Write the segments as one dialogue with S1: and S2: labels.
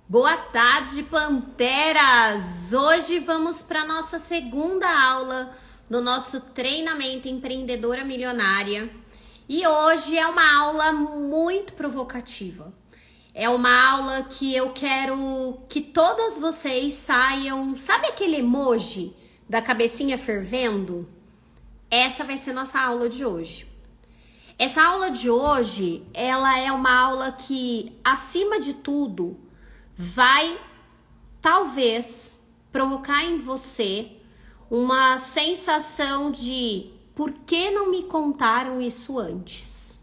S1: Boa tarde, Panteras! Hoje vamos para nossa segunda aula do nosso treinamento Empreendedora Milionária. E hoje é uma aula muito provocativa. É uma aula que eu quero que todas vocês saiam... Sabe aquele emoji da cabecinha fervendo? Essa vai ser nossa aula de hoje. Essa aula de hoje, ela é uma aula que, acima de tudo, vai talvez provocar em você uma sensação de por que não me contaram isso antes?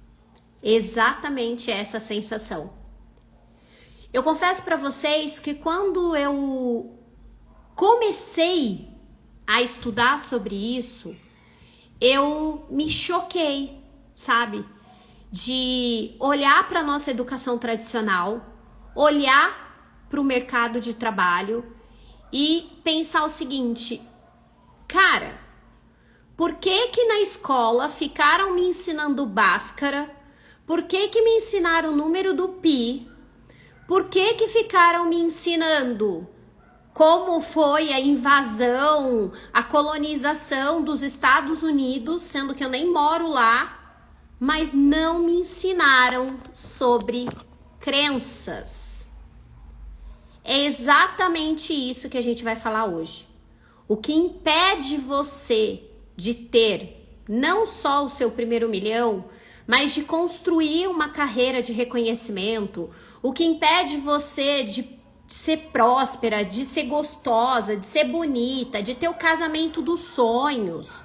S1: Exatamente essa sensação. Eu confesso para vocês que quando eu comecei a estudar sobre isso, eu me choquei, sabe? De olhar para nossa educação tradicional, olhar para o mercado de trabalho e pensar o seguinte: cara, por que que na escola ficaram me ensinando Bhaskara? Por que que me ensinaram o número do pi? Por que que ficaram me ensinando como foi a invasão, a colonização dos Estados Unidos, sendo que eu nem moro lá, mas não me ensinaram sobre crenças? É exatamente isso que a gente vai falar hoje. O que impede você de ter não só o seu primeiro milhão, mas de construir uma carreira de reconhecimento, o que impede você de ser próspera, de ser gostosa, de ser bonita, de ter o casamento dos sonhos,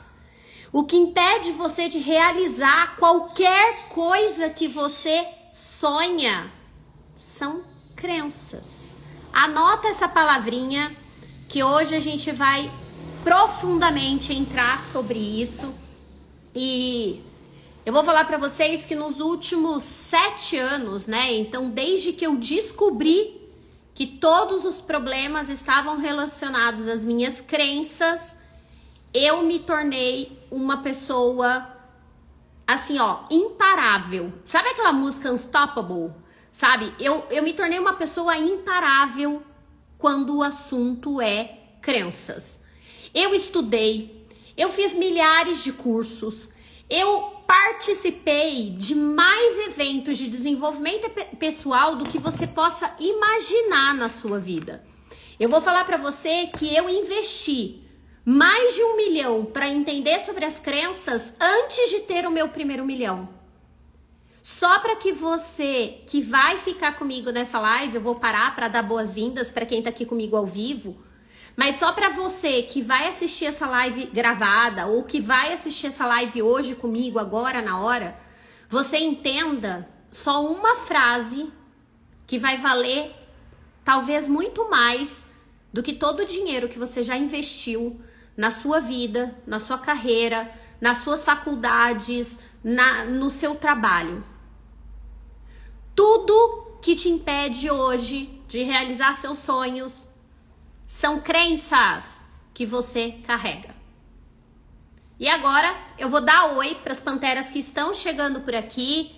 S1: o que impede você de realizar qualquer coisa que você sonha, são crenças. Anota essa palavrinha que hoje a gente vai profundamente entrar sobre isso. E eu vou falar para vocês que nos últimos 7 anos, né? Então, desde que eu descobri que todos os problemas estavam relacionados às minhas crenças, eu me tornei uma pessoa assim, ó, imparável. Sabe aquela música Unstoppable? Sabe? Eu me tornei uma pessoa imparável quando o assunto é crenças. Eu estudei, eu fiz milhares de cursos, eu participei de mais eventos de desenvolvimento pessoal do que você possa imaginar na sua vida. Eu vou falar para você que eu investi mais de 1 milhão para entender sobre as crenças antes de ter o meu primeiro milhão. Só para que você que vai ficar comigo nessa live, eu vou parar para dar boas-vindas para quem tá aqui comigo ao vivo, mas só para você que vai assistir essa live gravada ou que vai assistir essa live hoje comigo, agora na hora, você entenda só uma frase que vai valer talvez muito mais do que todo o dinheiro que você já investiu na sua vida, na sua carreira, nas suas faculdades, no seu trabalho. Tudo que te impede hoje de realizar seus sonhos são crenças que você carrega. E agora eu vou dar oi para as panteras que estão chegando por aqui.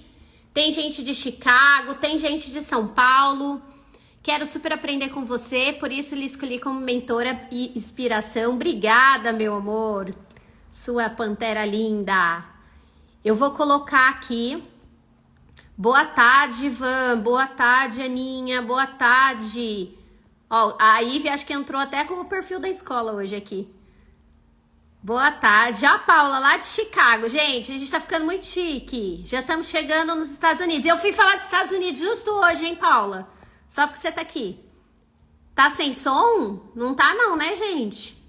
S1: Tem gente de Chicago, tem gente de São Paulo. Quero super aprender com você, por isso lhe escolhi como mentora e inspiração. Obrigada, meu amor, sua pantera linda. Eu vou colocar aqui. Boa tarde, Ivan. Boa tarde, Aninha. Boa tarde. Ó, a Ivy acho que entrou até com o perfil da escola hoje aqui. Boa tarde. Ó, a Paula, lá de Chicago. Gente, a gente tá ficando muito chique. Já estamos chegando nos Estados Unidos. Eu fui falar dos Estados Unidos justo hoje, hein, Paula? Só porque você tá aqui. Tá sem som? Não tá não, né, gente?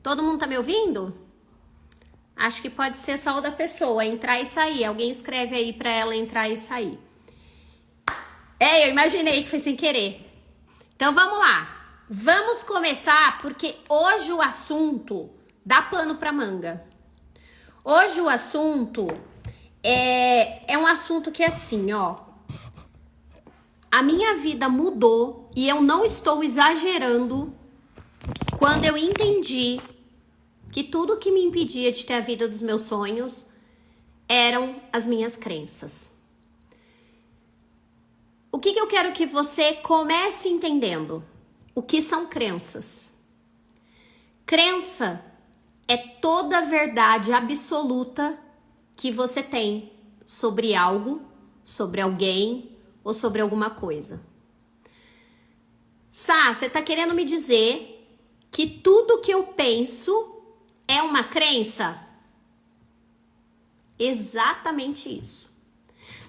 S1: Todo mundo tá me ouvindo? Acho que pode ser só o da pessoa, entrar e sair. Alguém escreve aí pra ela entrar e sair. Eu imaginei que foi sem querer. Então vamos lá. Vamos começar porque hoje o assunto dá pano pra manga. Hoje o assunto é um assunto que é assim, ó. A minha vida mudou e eu não estou exagerando quando eu entendi que tudo que me impedia de ter a vida dos meus sonhos eram as minhas crenças. O o que eu quero que você comece entendendo? O que são crenças? Crença é toda a verdade absoluta que você tem sobre algo, sobre alguém ou sobre alguma coisa. Sá, você tá querendo me dizer que tudo que eu penso é uma crença? Exatamente isso.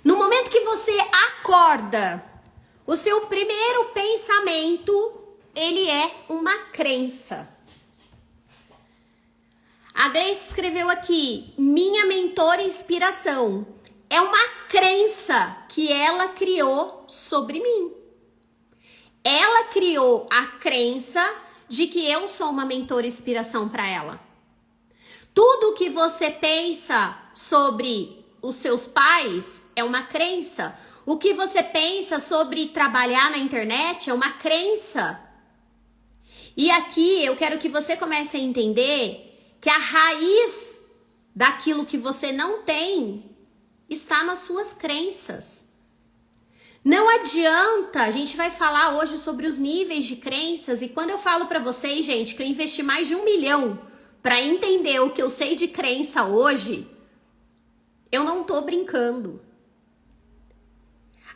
S1: No momento que você acorda, o seu primeiro pensamento, ele é uma crença. A Grace escreveu aqui, minha mentora inspiração. É uma crença que ela criou sobre mim. Ela criou a crença de que eu sou uma mentora inspiração para ela. Tudo que você pensa sobre os seus pais é uma crença. O que você pensa sobre trabalhar na internet é uma crença. E aqui eu quero que você comece a entender que a raiz daquilo que você não tem está nas suas crenças. Não adianta, a gente vai falar hoje sobre os níveis de crenças, e quando eu falo para vocês, gente, que eu investi mais de 1 milhão para entender o que eu sei de crença hoje, eu não tô brincando.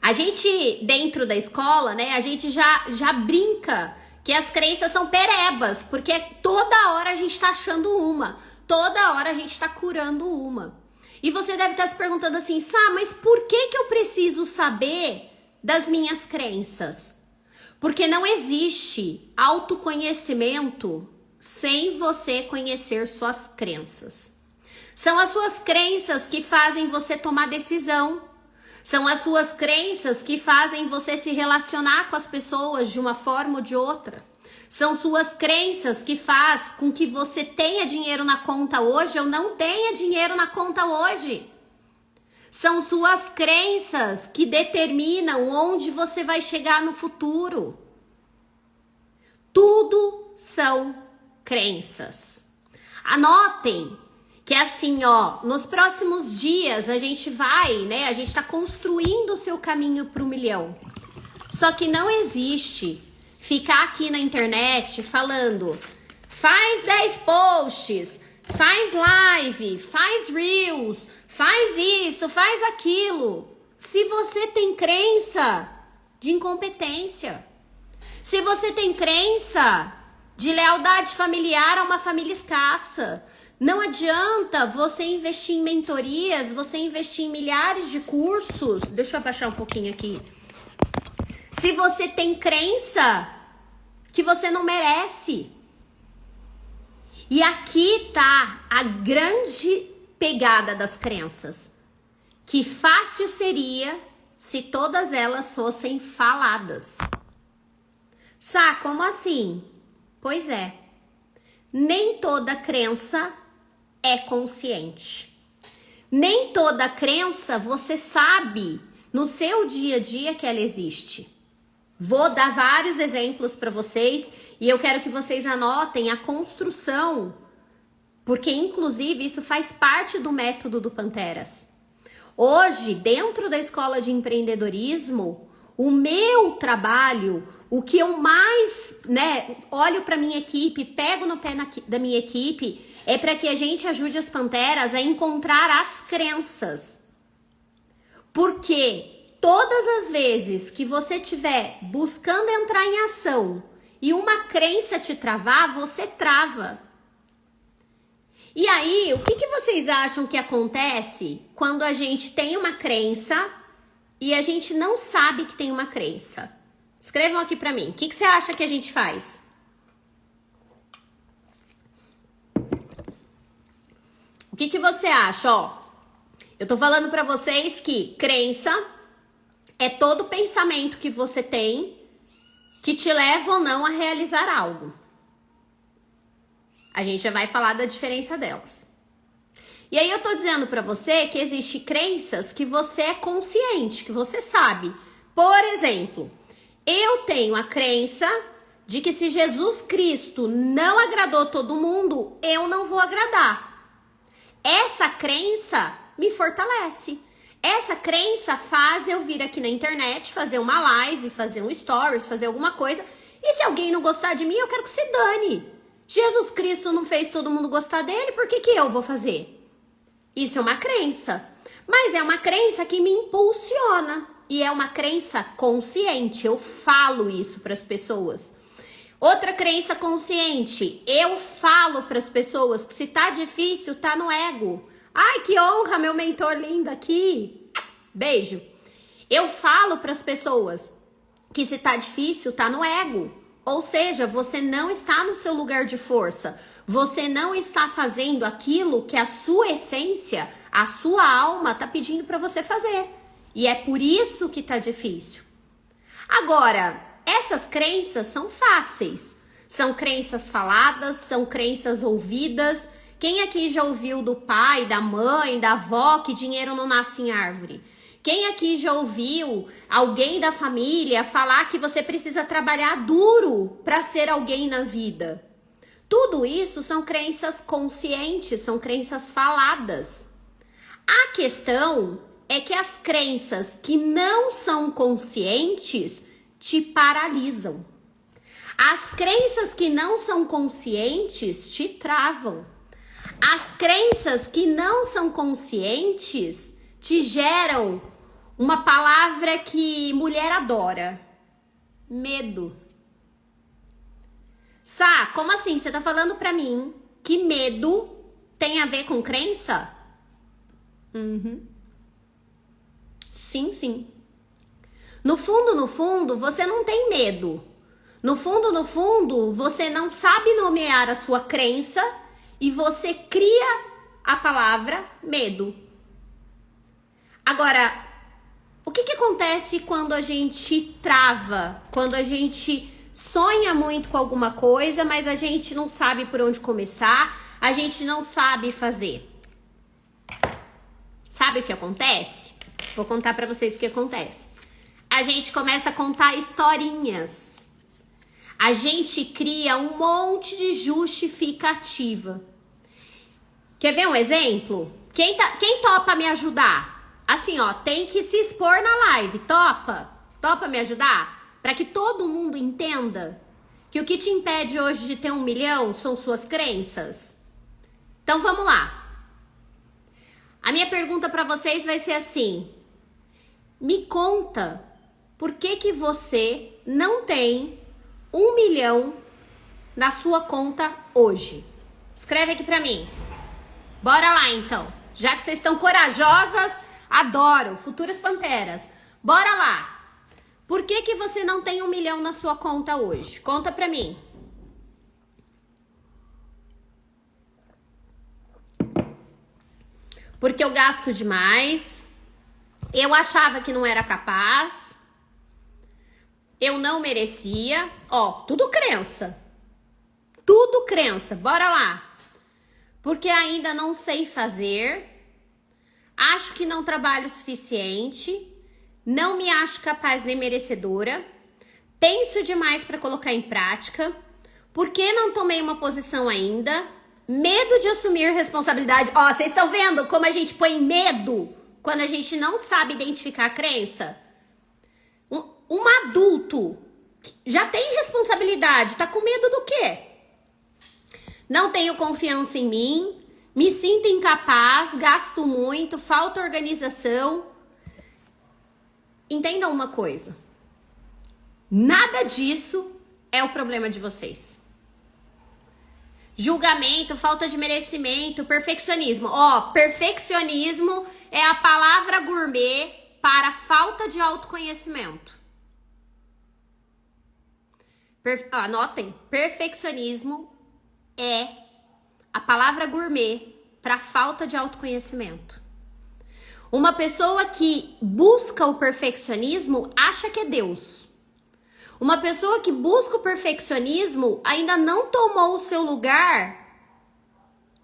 S1: A gente, dentro da escola, né, a gente já brinca que as crenças são perebas, porque toda hora a gente tá achando uma, toda hora a gente tá curando uma. E você deve estar se perguntando assim, Sá, mas por que eu preciso saber das minhas crenças? Porque não existe autoconhecimento sem você conhecer suas crenças. São as suas crenças que fazem você tomar decisão. São as suas crenças que fazem você se relacionar com as pessoas de uma forma ou de outra. São suas crenças que faz com que você tenha dinheiro na conta hoje ou não tenha dinheiro na conta hoje. São suas crenças que determinam onde você vai chegar no futuro. Tudo são crenças. Anotem que assim, ó, nos próximos dias a gente vai, né, a gente tá construindo o seu caminho pro 1 milhão. Só que não existe ficar aqui na internet falando, faz 10 posts, faz live, faz reels, faz isso, faz aquilo. Se você tem crença de incompetência, se você tem crença de lealdade familiar a uma família escassa, não adianta você investir em mentorias, você investir em milhares de cursos. Deixa eu abaixar um pouquinho aqui. Se você tem crença que você não merece. E aqui tá a grande pegada das crenças. Que fácil seria se todas elas fossem faladas. Sá, como assim? Pois é. Nem toda crença é consciente. Nem toda crença você sabe no seu dia a dia que ela existe. Vou dar vários exemplos para vocês e eu quero que vocês anotem a construção, porque inclusive isso faz parte do método do Panteras. Hoje, dentro da escola de empreendedorismo, o meu trabalho, o que eu mais, né, olho para minha equipe, pego no pé da minha equipe, é para que a gente ajude as Panteras a encontrar as crenças. Porque todas as vezes que você estiver buscando entrar em ação e uma crença te travar, você trava. E aí, o que vocês acham que acontece quando a gente tem uma crença e a gente não sabe que tem uma crença? Escrevam aqui pra mim. O que você acha que a gente faz? O que você acha? Ó, eu tô falando pra vocês que crença é todo pensamento que você tem que te leva ou não a realizar algo. A gente já vai falar da diferença delas. E aí eu tô dizendo pra você que existe crenças que você é consciente, que você sabe. Por exemplo, eu tenho a crença de que se Jesus Cristo não agradou todo mundo, eu não vou agradar. Essa crença me fortalece. Essa crença faz eu vir aqui na internet, fazer uma live, fazer um stories, fazer alguma coisa. E se alguém não gostar de mim, eu quero que se dane. Jesus Cristo não fez todo mundo gostar dele, por que eu vou fazer? Isso é uma crença. Mas é uma crença que me impulsiona. E é uma crença consciente. Eu falo isso para as pessoas. Outra crença consciente. Eu falo para as pessoas que se tá difícil, tá no ego. Ai, que honra, meu mentor lindo aqui. Beijo. Eu falo para as pessoas que se tá difícil, tá no ego. Ou seja, você não está no seu lugar de força. Você não está fazendo aquilo que a sua essência, a sua alma tá pedindo para você fazer. E é por isso que tá difícil. Agora, essas crenças são fáceis. São crenças faladas, são crenças ouvidas. Quem aqui já ouviu do pai, da mãe, da avó que dinheiro não nasce em árvore? Quem aqui já ouviu alguém da família falar que você precisa trabalhar duro para ser alguém na vida? Tudo isso são crenças conscientes, são crenças faladas. A questão é que as crenças que não são conscientes te paralisam. As crenças que não são conscientes te travam. As crenças que não são conscientes te geram uma palavra que mulher adora: medo. Sá, como assim? Você tá falando pra mim que medo tem a ver com crença? Sim, sim. No fundo, você não tem medo. No fundo, você não sabe nomear a sua crença e você cria a palavra medo. Agora, o que acontece quando a gente trava, quando a gente sonha muito com alguma coisa, mas a gente não sabe por onde começar, a gente não sabe fazer? Sabe o que acontece? Vou contar pra vocês o que acontece. A gente começa a contar historinhas. A gente cria um monte de justificativa. Quer ver um exemplo? Quem topa me ajudar? Assim, ó, tem que se expor na live. Topa? Topa me ajudar? Para que todo mundo entenda que o que te impede hoje de ter 1 milhão são suas crenças. Então vamos lá. A minha pergunta para vocês vai ser assim: me conta por que você não tem 1 milhão na sua conta hoje. Escreve aqui para mim. Bora lá então. Já que vocês estão corajosas, adoro. Futuras panteras. Bora lá. Por que você não tem 1 milhão na sua conta hoje? Conta pra mim. Porque eu gasto demais. Eu achava que não era capaz. Eu não merecia. Ó, tudo crença. Tudo crença. Bora lá. Porque ainda não sei fazer. Acho que não trabalho o suficiente. Não me acho capaz nem merecedora. Penso demais para colocar em prática. Por que não tomei uma posição ainda? Medo de assumir responsabilidade. Ó, vocês estão vendo como a gente põe medo quando a gente não sabe identificar a crença? Um adulto já tem responsabilidade. Tá com medo do quê? Não tenho confiança em mim. Me sinto incapaz. Gasto muito. Falta organização. Entendam uma coisa. Nada disso é o problema de vocês. Julgamento, falta de merecimento, perfeccionismo. Ó, perfeccionismo é a palavra gourmet para falta de autoconhecimento. Anotem, perfeccionismo é a palavra gourmet para falta de autoconhecimento. Uma pessoa que busca o perfeccionismo acha que é Deus. Uma pessoa que busca o perfeccionismo ainda não tomou o seu lugar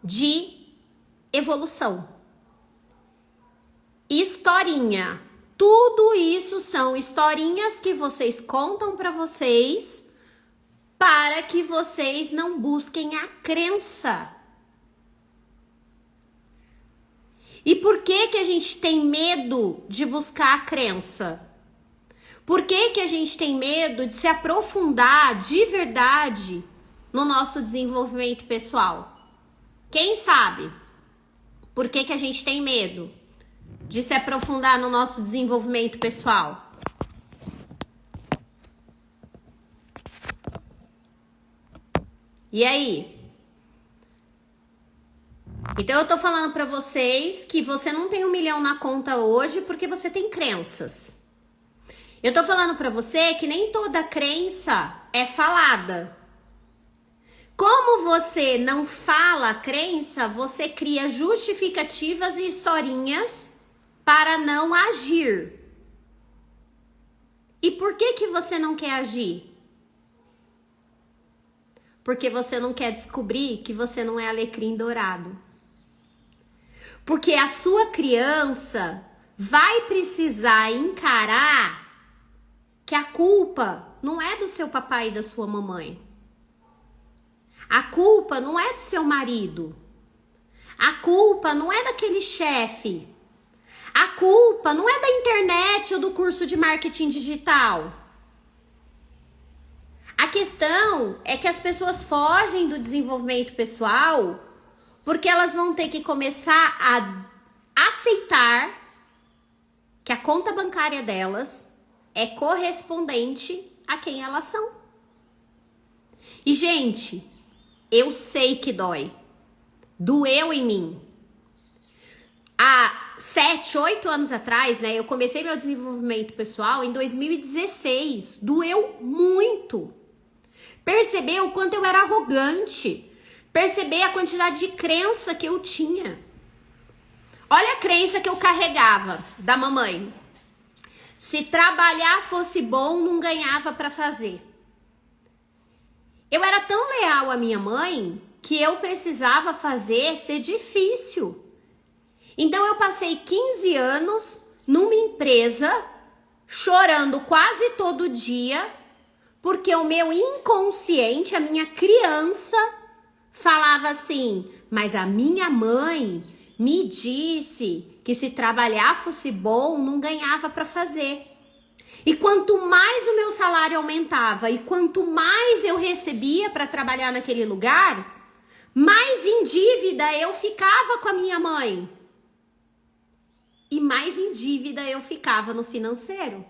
S1: de evolução. Historinha. Tudo isso são historinhas que vocês contam para vocês para que vocês não busquem a crença. E por que a gente tem medo de buscar a crença? Por que a gente tem medo de se aprofundar de verdade no nosso desenvolvimento pessoal? Quem sabe? Por que a gente tem medo de se aprofundar no nosso desenvolvimento pessoal? E aí? Então eu tô falando pra vocês que você não tem 1 milhão na conta hoje porque você tem crenças. Eu tô falando pra você que nem toda crença é falada. Como você não fala a crença, você cria justificativas e historinhas para não agir. E por que você não quer agir? Porque você não quer descobrir que você não é alecrim dourado. Porque a sua criança vai precisar encarar que a culpa não é do seu papai e da sua mamãe. A culpa não é do seu marido. A culpa não é daquele chefe. A culpa não é da internet ou do curso de marketing digital. A questão é que as pessoas fogem do desenvolvimento pessoal porque elas vão ter que começar a aceitar que a conta bancária delas é correspondente a quem elas são. E, gente, eu sei que dói. Doeu em mim. Há 7, 8 anos atrás, né? Eu comecei meu desenvolvimento pessoal em 2016. Doeu muito. Perceber o quanto eu era arrogante. Perceber a quantidade de crença que eu tinha. Olha a crença que eu carregava da mamãe. Se trabalhar fosse bom, não ganhava para fazer. Eu era tão leal à minha mãe que eu precisava fazer ser difícil. Então eu passei 15 anos numa empresa chorando quase todo dia porque o meu inconsciente, a minha criança, falava assim: mas a minha mãe me disse que se trabalhar fosse bom, não ganhava para fazer. E quanto mais o meu salário aumentava e quanto mais eu recebia para trabalhar naquele lugar, mais em dívida eu ficava com a minha mãe. E mais em dívida eu ficava no financeiro.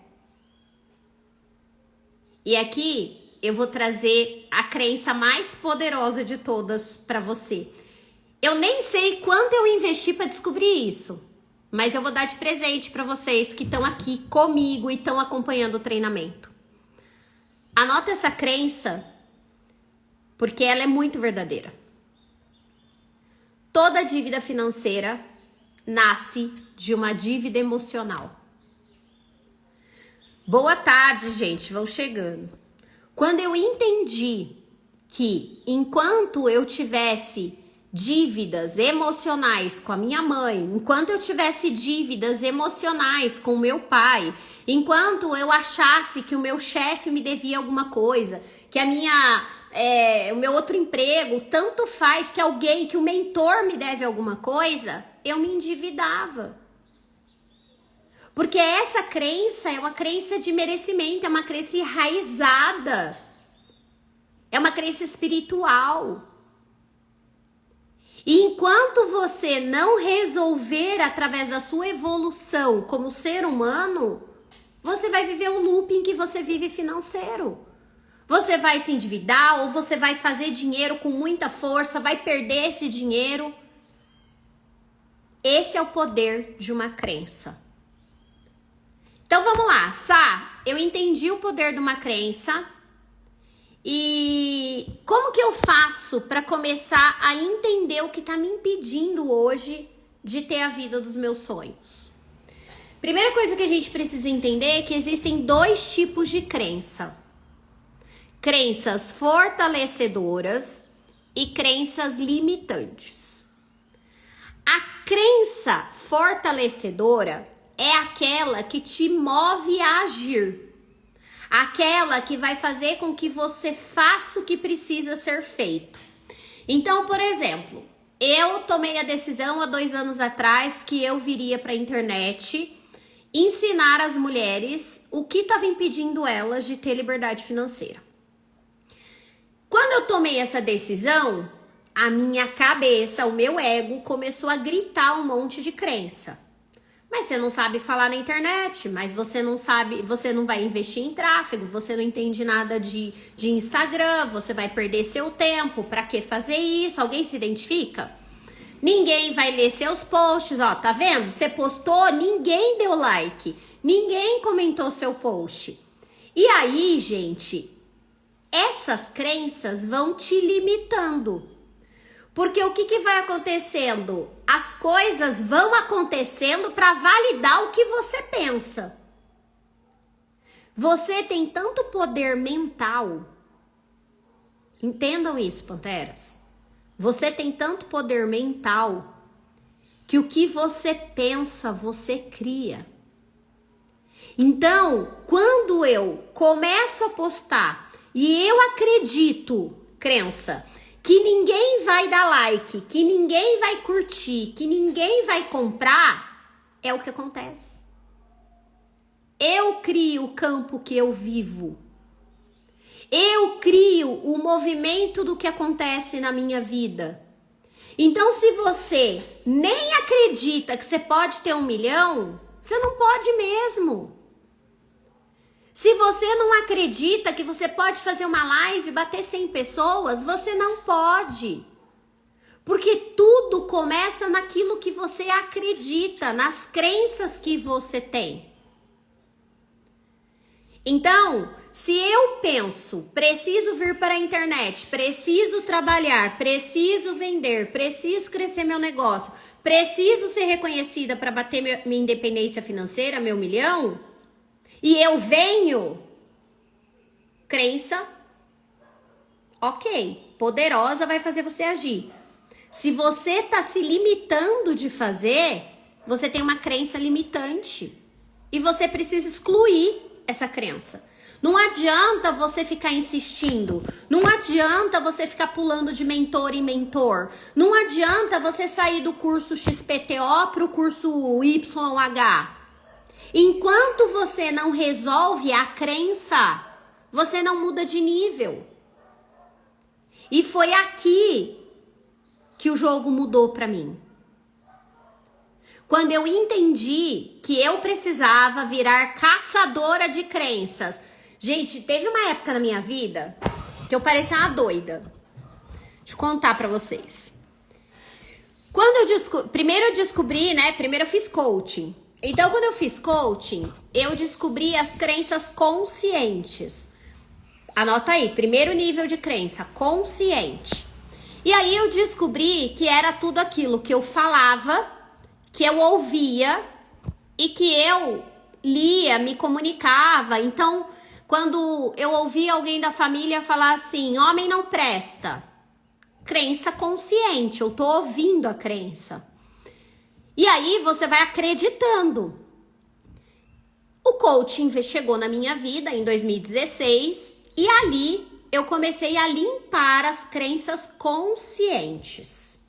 S1: E aqui eu vou trazer a crença mais poderosa de todas para você. Eu nem sei quanto eu investi para descobrir isso, mas eu vou dar de presente para vocês que estão aqui comigo e estão acompanhando o treinamento. Anota essa crença, porque ela é muito verdadeira. Toda dívida financeira nasce de uma dívida emocional. Boa tarde, gente, vão chegando. Quando eu entendi que enquanto eu tivesse dívidas emocionais com a minha mãe, enquanto eu tivesse dívidas emocionais com o meu pai, enquanto eu achasse que o meu chefe me devia alguma coisa, que o meu outro emprego, tanto faz que alguém, que o mentor me deve alguma coisa, eu me endividava. Porque essa crença é uma crença de merecimento, é uma crença enraizada, é uma crença espiritual. E enquanto você não resolver através da sua evolução como ser humano, você vai viver um looping que você vive financeiro. Você vai se endividar ou você vai fazer dinheiro com muita força, vai perder esse dinheiro. Esse é o poder de uma crença. Então vamos lá, Sá, eu entendi o poder de uma crença. E como que eu faço para começar a entender o que está me impedindo hoje de ter a vida dos meus sonhos? Primeira coisa que a gente precisa entender é que existem 2 tipos de crença. Crenças fortalecedoras e crenças limitantes. A crença fortalecedora é aquela que te move a agir. Aquela que vai fazer com que você faça o que precisa ser feito. Então, por exemplo, eu tomei a decisão há 2 anos atrás que eu viria para a internet ensinar as mulheres o que estava impedindo elas de ter liberdade financeira. Quando eu tomei essa decisão, a minha cabeça, o meu ego começou a gritar um monte de crença. Mas você não sabe falar na internet, mas você não sabe, você não vai investir em tráfego, você não entende nada de Instagram, você vai perder seu tempo, pra que fazer isso? Alguém se identifica? Ninguém vai ler seus posts, ó, tá vendo? Você postou, ninguém deu like, ninguém comentou seu post. E aí, gente, essas crenças vão te limitando. Porque o que vai acontecendo? As coisas vão acontecendo para validar o que você pensa. Você tem tanto poder mental. Entendam isso, panteras. Você tem tanto poder mental que o que você pensa, você cria. Então, quando eu começo a postar e eu acredito, crença, que ninguém vai dar like, que ninguém vai curtir, que ninguém vai comprar, é o que acontece. Eu crio o campo que eu vivo. Eu crio o movimento do que acontece na minha vida. Então, se você nem acredita que você pode ter 1 milhão, você não pode mesmo. Se você não acredita que você pode fazer uma live e bater 100 pessoas, você não pode. Porque tudo começa naquilo que você acredita, nas crenças que você tem. Então, se eu penso, preciso vir para a internet, preciso trabalhar, preciso vender, preciso crescer meu negócio, preciso ser reconhecida para bater minha independência financeira, meu 1 milhão, e eu venho, crença, ok, poderosa, vai fazer você agir. Se você tá se limitando de fazer, você tem uma crença limitante e você precisa excluir essa crença. Não adianta você ficar insistindo, não adianta você ficar pulando de mentor em mentor, não adianta você sair do curso XPTO para o curso YH. Enquanto você não resolve a crença, você não muda de nível. E foi aqui que o jogo mudou para mim. Quando eu entendi que eu precisava virar caçadora de crenças. Gente, teve uma época na minha vida que eu parecia uma doida. Deixa eu contar pra vocês. Quando primeiro eu descobri, né? Primeiro eu fiz coaching. Então, quando eu fiz coaching, eu descobri as crenças conscientes. Anota aí, primeiro nível de crença, consciente. E aí eu descobri que era tudo aquilo que eu falava, que eu ouvia e que eu lia, me comunicava. Então, quando eu ouvia alguém da família falar assim, homem não presta, crença consciente, eu tô ouvindo a crença. E aí você vai acreditando. O coaching chegou na minha vida em 2016 e ali eu comecei a limpar as crenças conscientes.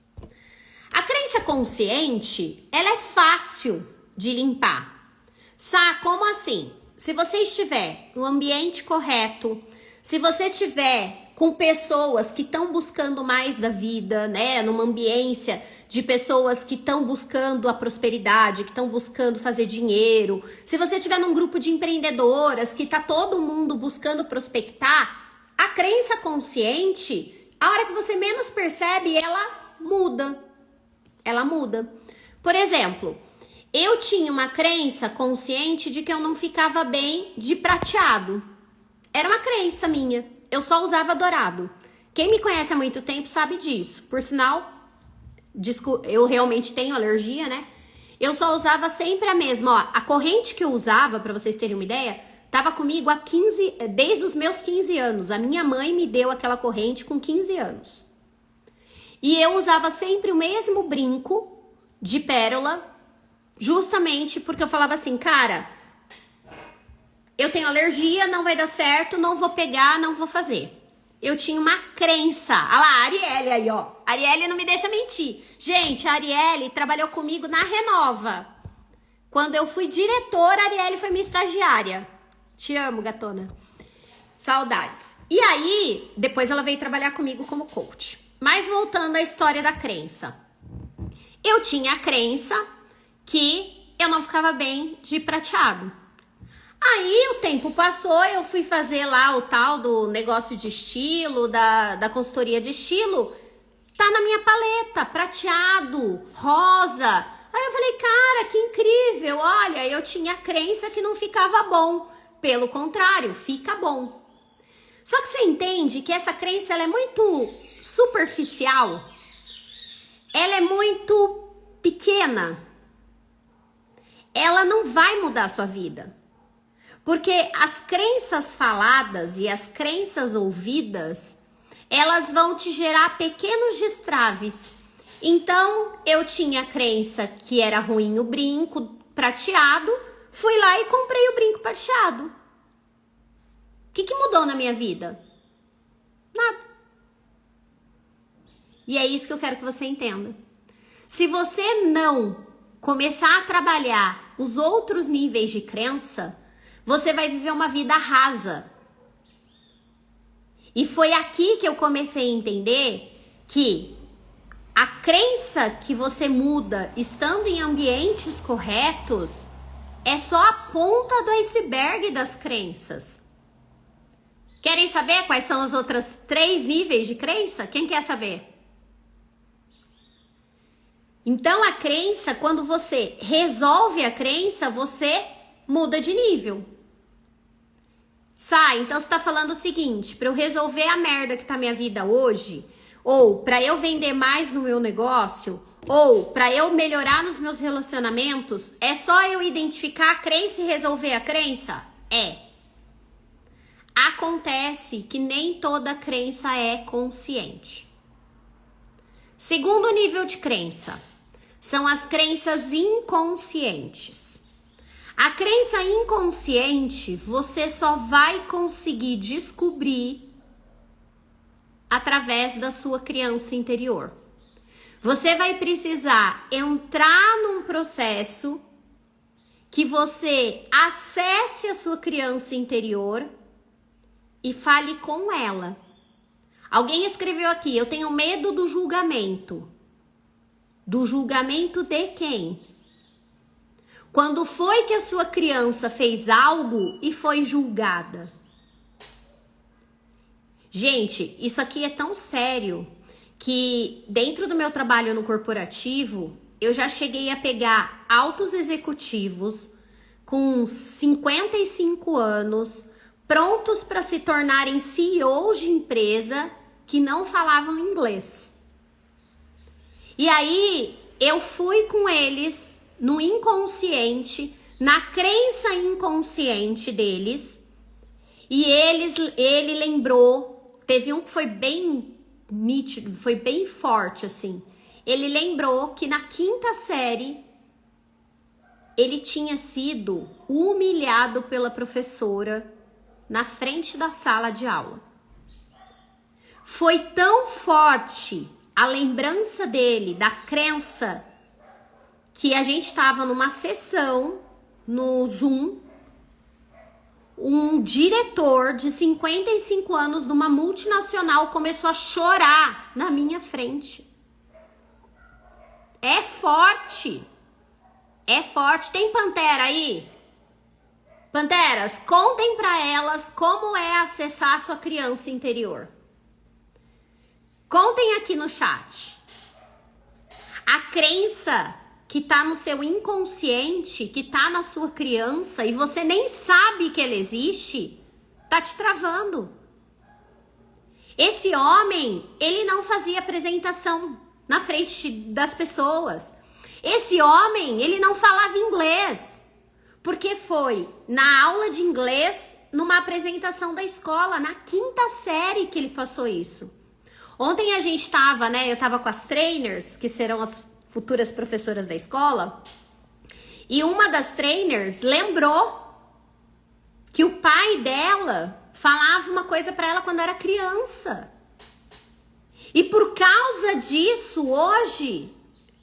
S1: A crença consciente, ela é fácil de limpar. Sabe como assim? Se você estiver no ambiente correto, se você estiver com pessoas que estão buscando mais da vida, né? Numa ambiência de pessoas que estão buscando a prosperidade, que estão buscando fazer dinheiro. Se você estiver num grupo de empreendedoras que tá todo mundo buscando prospectar, a crença consciente, a hora que você menos percebe, ela muda. Ela muda. Por exemplo, eu tinha uma crença consciente de que eu não ficava bem de prateado. Era uma crença minha. Eu só usava dourado. Quem me conhece há muito tempo sabe disso. Por sinal, eu realmente tenho alergia, né? Eu só usava sempre a mesma. Ó, a corrente que eu usava, pra vocês terem uma ideia, tava comigo desde os meus 15 anos. A minha mãe me deu aquela corrente com 15 anos. E eu usava sempre o mesmo brinco de pérola, justamente porque eu falava assim, cara, eu tenho alergia, não vai dar certo, não vou pegar, não vou fazer. eu tinha uma crença. Olha lá, a Arielle aí, ó. A Arielle não me deixa mentir. Gente, a Arielle trabalhou comigo na Renova. Quando eu fui diretora, a Arielle foi minha estagiária. Te amo, gatona. Saudades. E aí, depois ela veio trabalhar comigo como coach. Mas voltando à história da crença. Eu tinha a crença que eu não ficava bem de prateado. Aí o tempo passou, eu fui fazer lá o tal do negócio de estilo, da consultoria de estilo. Tá na minha paleta, prateado, rosa. Aí eu falei, cara, que incrível. Olha, eu tinha a crença que não ficava bom. Pelo contrário, fica bom. Só que você entende que essa crença ela é muito superficial. Ela é muito pequena. Ela não vai mudar a sua vida. Porque as crenças faladas e as crenças ouvidas, elas vão te gerar pequenos destraves. Então, eu tinha a crença que era ruim o brinco prateado, fui lá e comprei o brinco prateado. O que mudou na minha vida? Nada. E é isso que eu quero que você entenda. Se você não começar a trabalhar os outros níveis de crença, você vai viver uma vida rasa. E foi aqui que eu comecei a entender que a crença que você muda estando em ambientes corretos é só a ponta do iceberg das crenças. Querem saber quais são os outros 3 níveis de crença? Quem quer saber? Então a crença, quando você resolve a crença, você muda de nível. Então você tá falando o seguinte, para eu resolver a merda que tá minha vida hoje, ou para eu vender mais no meu negócio, ou para eu melhorar nos meus relacionamentos, é só eu identificar a crença e resolver a crença? Acontece que nem toda crença é consciente. Segundo nível de crença, são as crenças inconscientes. A crença inconsciente você só vai conseguir descobrir através da sua criança interior. Você vai precisar entrar num processo que você acesse a sua criança interior e fale com ela. Alguém escreveu aqui, eu tenho medo do julgamento. Do julgamento de quem? Quando foi que a sua criança fez algo e foi julgada? Gente, isso aqui é tão sério que dentro do meu trabalho no corporativo, eu já cheguei a pegar altos executivos com 55 anos, prontos para se tornarem CEOs de empresa que não falavam inglês. E aí eu fui com eles no inconsciente, na crença inconsciente deles, e ele lembrou, teve um que foi bem nítido, foi bem forte assim. Ele lembrou que na 5ª série ele tinha sido humilhado pela professora na frente da sala de aula. Foi tão forte a lembrança dele, da crença, que a gente estava numa sessão no Zoom, um diretor de 55 anos numa multinacional começou a chorar na minha frente. É forte. É forte. Tem Pantera aí? Panteras, contem para elas como é acessar a sua criança interior. Contem aqui no chat. A crença que tá no seu inconsciente, que tá na sua criança e você nem sabe que ela existe, tá te travando. Esse homem, ele não fazia apresentação na frente das pessoas. Esse homem, ele não falava inglês, porque foi na aula de inglês, numa apresentação da escola, na 5ª série que ele passou isso. Ontem a gente tava, eu tava com as trainers, que serão as futuras professoras da escola, e uma das trainers lembrou que o pai dela falava uma coisa para ela quando era criança. E por causa disso, hoje,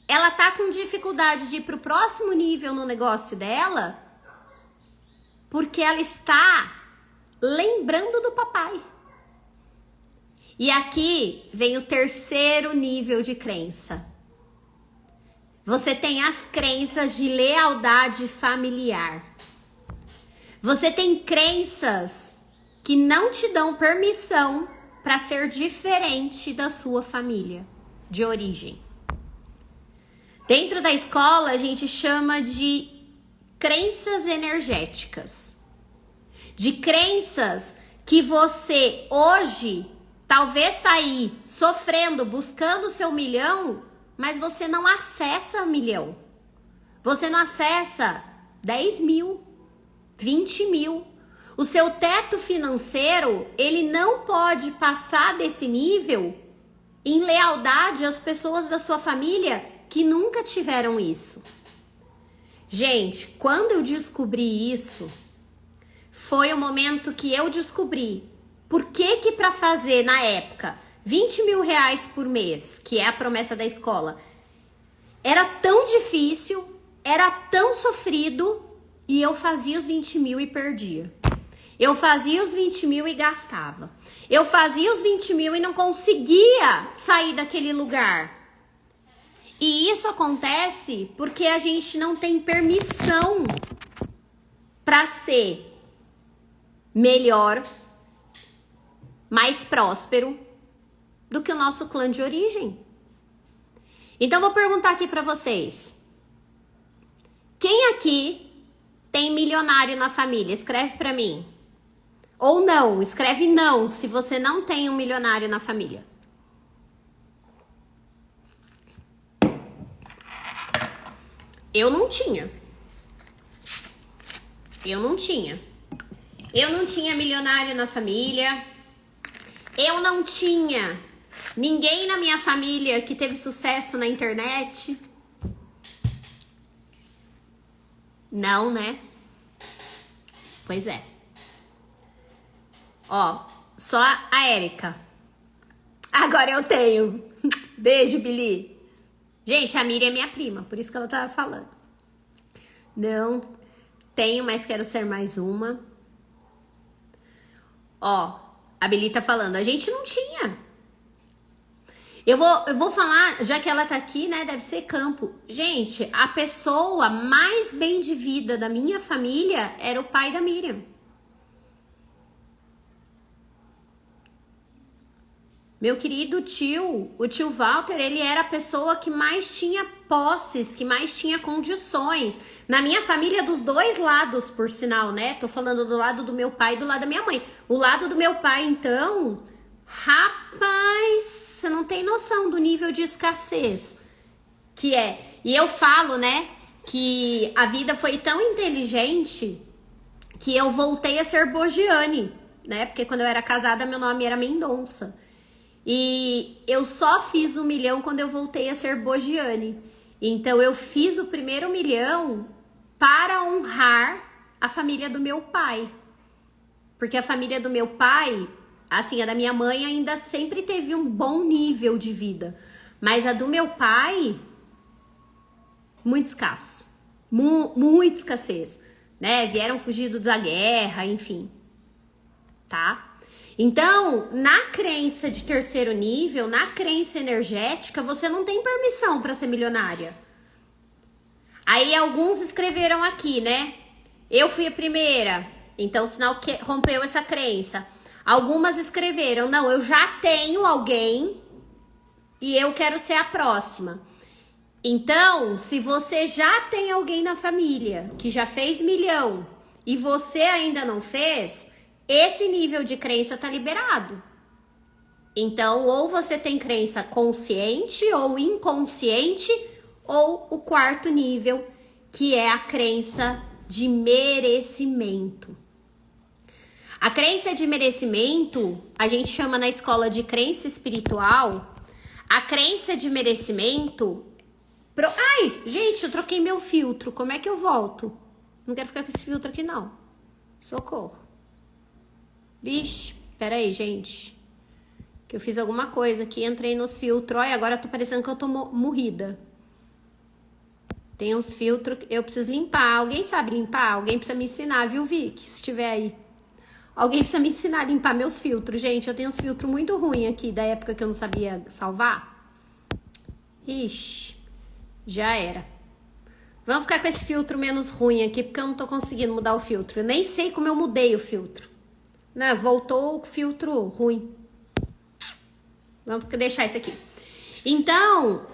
S1: ela tá com dificuldade de ir pro próximo nível no negócio dela, porque ela está lembrando do papai. E aqui vem o terceiro nível de crença. Você tem as crenças de lealdade familiar. Você tem crenças que não te dão permissão para ser diferente da sua família de origem. Dentro da escola, a gente chama de crenças energéticas. De crenças que você hoje talvez tá aí sofrendo, buscando o seu milhão, mas você não acessa o milhão. Você não acessa 10 mil, 20 mil. O seu teto financeiro, ele não pode passar desse nível em lealdade às pessoas da sua família que nunca tiveram isso. Gente, quando eu descobri isso, foi o momento que eu descobri por que para fazer, na época, 20 mil reais por mês, que é a promessa da escola, era tão difícil, era tão sofrido, e eu fazia os 20 mil e perdia. Eu fazia os 20 mil e gastava. Eu fazia os 20 mil e não conseguia sair daquele lugar. E isso acontece porque a gente não tem permissão para ser melhor, mais próspero do que o nosso clã de origem. Então vou perguntar aqui para vocês. Quem aqui tem milionário na família? Escreve para mim. Ou não, escreve não se você não tem um milionário na família. Eu não tinha. Eu não tinha milionário na família. Eu não tinha ninguém na minha família que teve sucesso na internet. Não, né? Pois é. Ó, só a Érica. Agora eu tenho. Beijo, Billy. Gente, a Miriam é minha prima, por isso que ela tava falando. Não tenho, mas quero ser mais uma. Ó, a Billy tá falando, a gente não tinha. Eu vou falar, já que ela tá aqui, né, deve ser campo. Gente, a pessoa mais bem de vida da minha família era o pai da Miriam. Meu querido tio, o tio Walter, ele era a pessoa que mais tinha posses, que mais tinha condições. Na minha família, dos dois lados, por sinal, né? Tô falando do lado do meu pai e do lado da minha mãe. O lado do meu pai, então, rapaz, você não tem noção do nível de escassez que é. E eu falo, né, que a vida foi tão inteligente que eu voltei a ser Bogiane, né? Porque quando eu era casada, meu nome era Mendonça. E eu só fiz 1 milhão quando eu voltei a ser Bogiane. Então eu fiz o primeiro 1 milhão para honrar a família do meu pai. Porque a família do meu pai, assim, a da minha mãe ainda sempre teve um bom nível de vida. Mas a do meu pai, muito escasso. Muita escassez, né? Vieram fugidos da guerra, enfim. Tá? Então, na crença de terceiro nível, na crença energética, você não tem permissão para ser milionária. Aí alguns escreveram aqui, né? Eu fui a primeira, então sinal que rompeu essa crença. Algumas escreveram, não, eu já tenho alguém e eu quero ser a próxima. Então, se você já tem alguém na família que já fez 1 milhão e você ainda não fez, esse nível de crença tá liberado. Então, ou você tem crença consciente ou inconsciente, ou o quarto nível, que é a crença de merecimento. A crença de merecimento, a gente chama na escola de crença espiritual. A crença de merecimento... Ai, gente, eu troquei meu filtro. Como é que eu volto? Não quero ficar com esse filtro aqui, não. Socorro. Vixe, peraí, gente. Que eu fiz alguma coisa aqui, entrei nos filtros. Olha, agora tá parecendo que eu tô morrida. Tem uns filtros que eu preciso limpar. Alguém sabe limpar? Alguém precisa me ensinar, viu, Vicky? Se estiver aí. Alguém precisa me ensinar a limpar meus filtros. Gente, eu tenho uns filtros muito ruins aqui, da época que eu não sabia salvar. Ixi, já era. Vamos ficar com esse filtro menos ruim aqui, porque eu não tô conseguindo mudar o filtro. Eu nem sei como eu mudei o filtro. Né? Voltou o filtro ruim. Vamos deixar isso aqui. Então,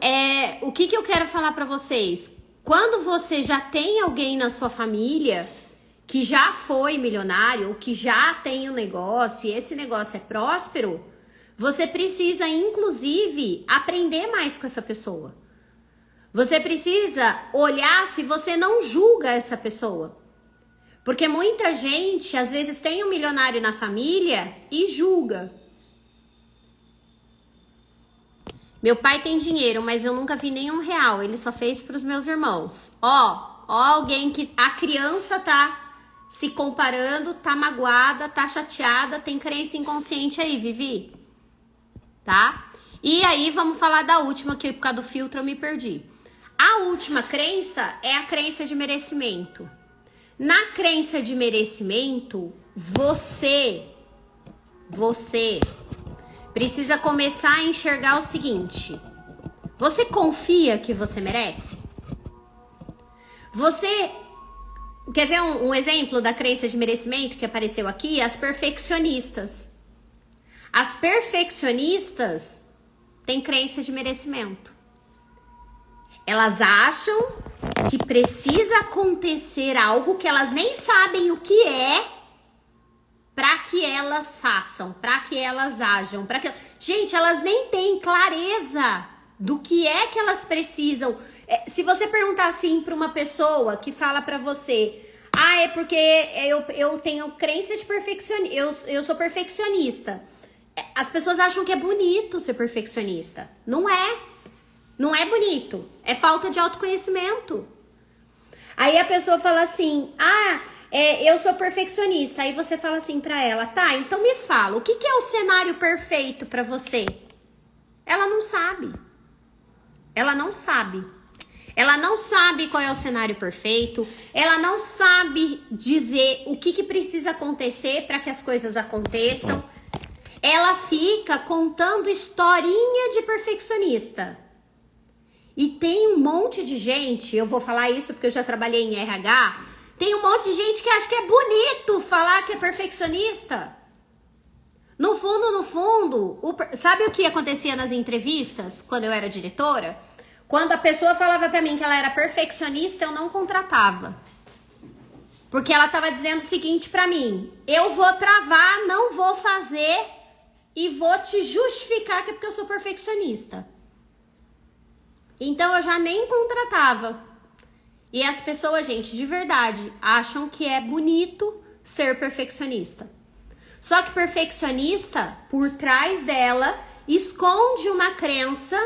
S1: o que eu quero falar pra vocês? Quando você já tem alguém na sua família que já foi milionário, ou que já tem um negócio, e esse negócio é próspero, você precisa, inclusive, aprender mais com essa pessoa. Você precisa olhar se você não julga essa pessoa. Porque muita gente, às vezes, tem um milionário na família e julga. Meu pai tem dinheiro, mas eu nunca vi nenhum real. Ele só fez para os meus irmãos. Ó, alguém que a criança tá se comparando, tá magoada, tá chateada, tem crença inconsciente aí, Vivi. Tá? E aí, vamos falar da última, que por causa do filtro eu me perdi. A última crença é a crença de merecimento. Na crença de merecimento, você precisa começar a enxergar o seguinte: você confia que você merece? Você quer ver um exemplo da crença de merecimento que apareceu aqui? As perfeccionistas. As perfeccionistas têm crença de merecimento. Elas acham que precisa acontecer algo que elas nem sabem o que é para que elas façam, para que elas ajam, gente, elas nem têm clareza do que é que elas precisam. Se você perguntar assim para uma pessoa que fala para você: é porque eu tenho crença de perfeccionista, eu sou perfeccionista. As pessoas acham que é bonito ser perfeccionista. Não é bonito, é falta de autoconhecimento. Aí a pessoa fala assim: eu sou perfeccionista. Aí você fala assim pra ela: tá, então me fala, o que é o cenário perfeito pra você? Ela não sabe. Ela não sabe. Ela não sabe qual é o cenário perfeito. Ela não sabe dizer o que precisa acontecer para que as coisas aconteçam. Ela fica contando historinha de perfeccionista. E tem um monte de gente, eu vou falar isso porque eu já trabalhei em RH, tem um monte de gente que acha que é bonito falar que é perfeccionista. No fundo, sabe o que acontecia nas entrevistas quando eu era diretora? Quando a pessoa falava pra mim que ela era perfeccionista, eu não contratava. Porque ela tava dizendo o seguinte pra mim: eu vou travar, não vou fazer e vou te justificar que é porque eu sou perfeccionista. Então eu já nem contratava. E as pessoas, gente, de verdade, acham que é bonito ser perfeccionista. Só que perfeccionista, por trás dela, esconde uma crença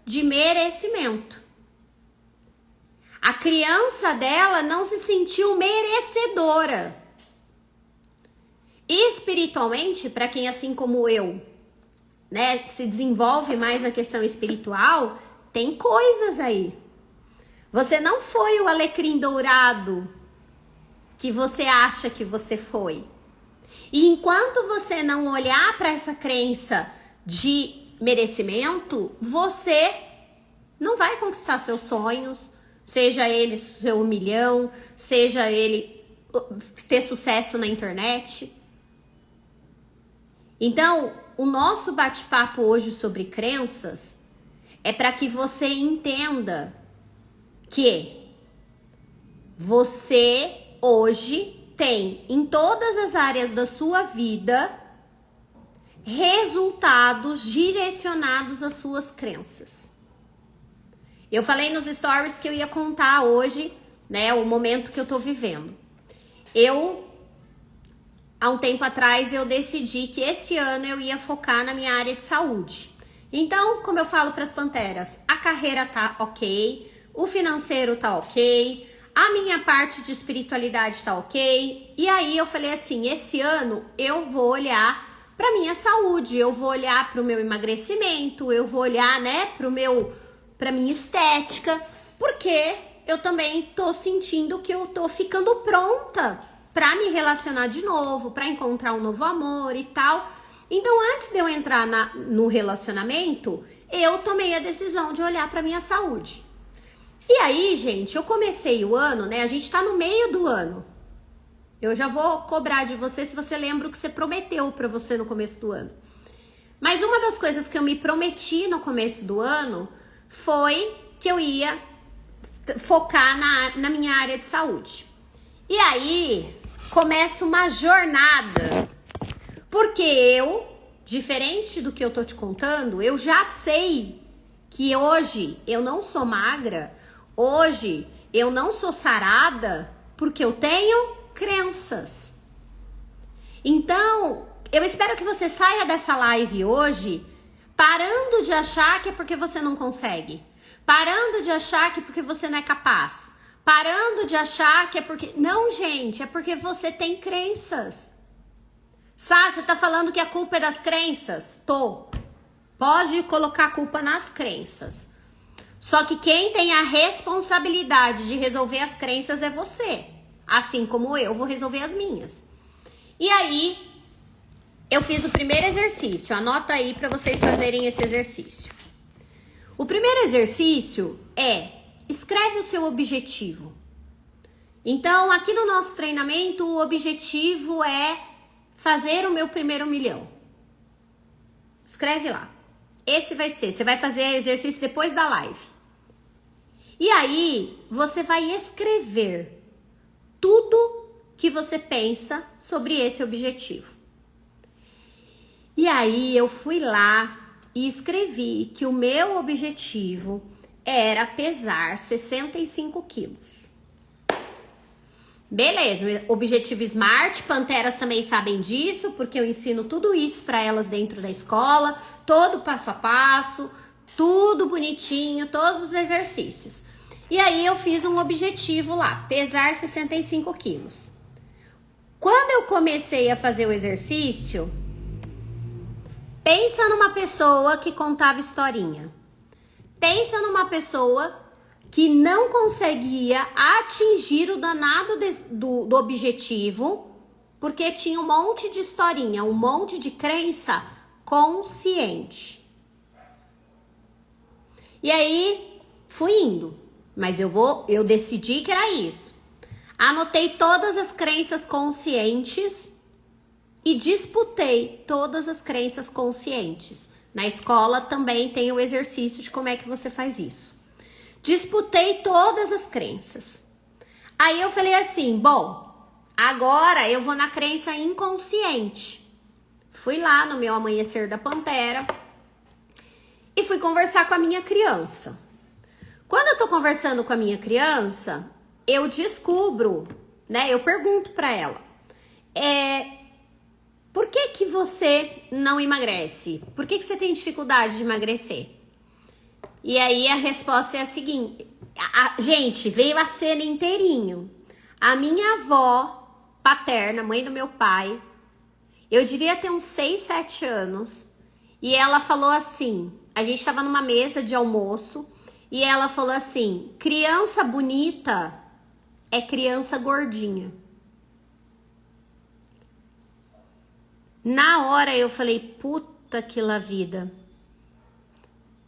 S1: de merecimento. A criança dela não se sentiu merecedora. Espiritualmente, para quem assim como eu, né, se desenvolve mais na questão espiritual, tem coisas aí. Você não foi o alecrim dourado que você acha que você foi. E enquanto você não olhar para essa crença de merecimento, você não vai conquistar seus sonhos, seja ele seu 1 milhão, seja ele ter sucesso na internet. Então, o nosso bate-papo hoje sobre crenças é para que você entenda que você hoje tem em todas as áreas da sua vida resultados direcionados às suas crenças. Eu falei nos stories que eu ia contar hoje, né, o momento que eu tô vivendo. Há um tempo atrás, eu decidi que esse ano eu ia focar na minha área de saúde. Então, como eu falo para as panteras, a carreira tá ok, o financeiro tá ok, a minha parte de espiritualidade tá ok. E aí eu falei assim, esse ano eu vou olhar para minha saúde, eu vou olhar para o meu emagrecimento, eu vou olhar, né, para minha estética, porque eu também tô sentindo que eu tô ficando pronta para me relacionar de novo, para encontrar um novo amor e tal. Então, antes de eu entrar no relacionamento, eu tomei a decisão de olhar para minha saúde. E aí, gente, eu comecei o ano, né? A gente tá no meio do ano. Eu já vou cobrar de você se você lembra o que você prometeu para você no começo do ano. Mas uma das coisas que eu me prometi no começo do ano foi que eu ia focar na minha área de saúde. E aí começa uma jornada, porque eu, diferente do que eu tô te contando, eu já sei que hoje eu não sou magra, hoje eu não sou sarada, porque eu tenho crenças. Então, eu espero que você saia dessa live hoje parando de achar que é porque você não consegue, parando de achar que é porque você não é capaz, parando de achar que é porque... Não, gente, é porque você tem crenças. Sá, você tá falando que a culpa é das crenças? Tô. Pode colocar a culpa nas crenças. Só que quem tem a responsabilidade de resolver as crenças é você. Assim como eu vou resolver as minhas. E aí, eu fiz o primeiro exercício. Anota aí para vocês fazerem esse exercício. O primeiro exercício é: escreve o seu objetivo. Então, aqui no nosso treinamento, o objetivo é fazer o meu primeiro 1 milhão. Escreve lá. Esse vai ser, você vai fazer exercício depois da live. E aí, você vai escrever tudo que você pensa sobre esse objetivo. E aí, eu fui lá e escrevi que o meu objetivo era pesar 65 quilos. Beleza, objetivo SMART, Panteras também sabem disso, porque eu ensino tudo isso para elas dentro da escola, todo passo a passo, tudo bonitinho, todos os exercícios. E aí eu fiz um objetivo lá, pesar 65 quilos. Quando eu comecei a fazer o exercício, pensa numa pessoa que contava historinha. Pensa numa pessoa que não conseguia atingir o danado do objetivo, porque tinha um monte de historinha, um monte de crença consciente. E aí, fui indo, mas eu decidi que era isso. Anotei todas as crenças conscientes e disputei todas as crenças conscientes. Na escola também tem o exercício de como é que você faz isso. Disputei todas as crenças. Aí eu falei assim, bom, agora eu vou na crença inconsciente. Fui lá no meu amanhecer da Pantera e fui conversar com a minha criança. Quando eu tô conversando com a minha criança, eu descubro, né? Eu pergunto pra ela, por que você não emagrece? Por que você tem dificuldade de emagrecer? E aí a resposta é a seguinte, gente, veio a cena inteirinho. A minha avó paterna, mãe do meu pai, eu devia ter uns 6, 7 anos, e ela falou assim, a gente tava numa mesa de almoço, e ela falou assim, criança bonita é criança gordinha. Na hora eu falei, puta que la vida.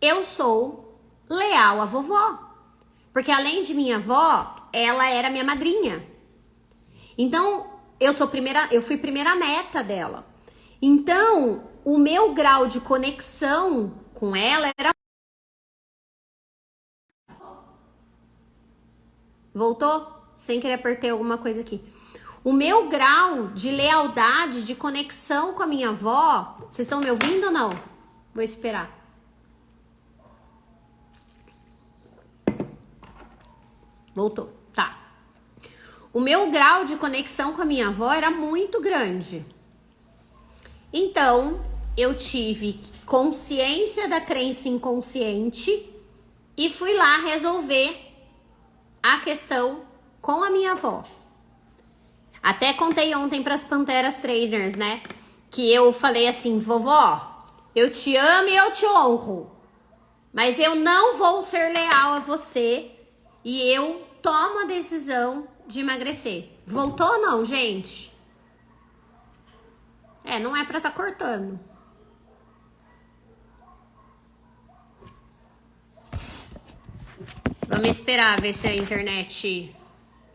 S1: Eu sou leal à vovó. Porque além de minha avó, ela era minha madrinha. Então, eu fui primeira neta dela. Então, o meu grau de conexão com ela era... Voltou? Sem querer apertar alguma coisa aqui. O meu grau de lealdade, de conexão com a minha avó... Vocês estão me ouvindo ou não? Vou esperar. Voltou, tá. O meu grau de conexão com a minha avó era muito grande. Então, eu tive consciência da crença inconsciente e fui lá resolver a questão com a minha avó. Até contei ontem para as Panteras Trainers, né? Que eu falei assim, vovó, eu te amo e eu te honro, mas eu não vou ser leal a você e eu tomo a decisão de emagrecer. Voltou ou não, gente? Não é pra tá cortando. Vamos esperar ver se a internet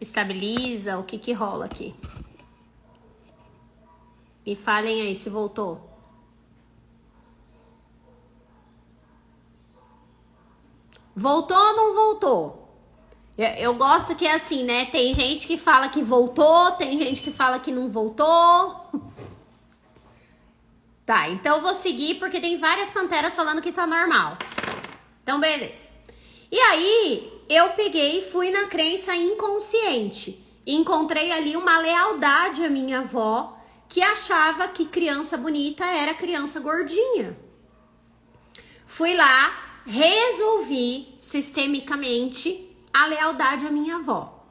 S1: estabiliza, o que rola aqui. Me falem aí se voltou. Voltou ou não voltou? Eu gosto que é assim, né? Tem gente que fala que voltou, tem gente que fala que não voltou. Tá, então eu vou seguir porque tem várias panteras falando que tá normal. Então, beleza. E aí, eu peguei e fui na crença inconsciente. Encontrei ali uma lealdade à minha avó, que achava que criança bonita era criança gordinha. Fui lá, resolvi sistemicamente a lealdade à minha avó.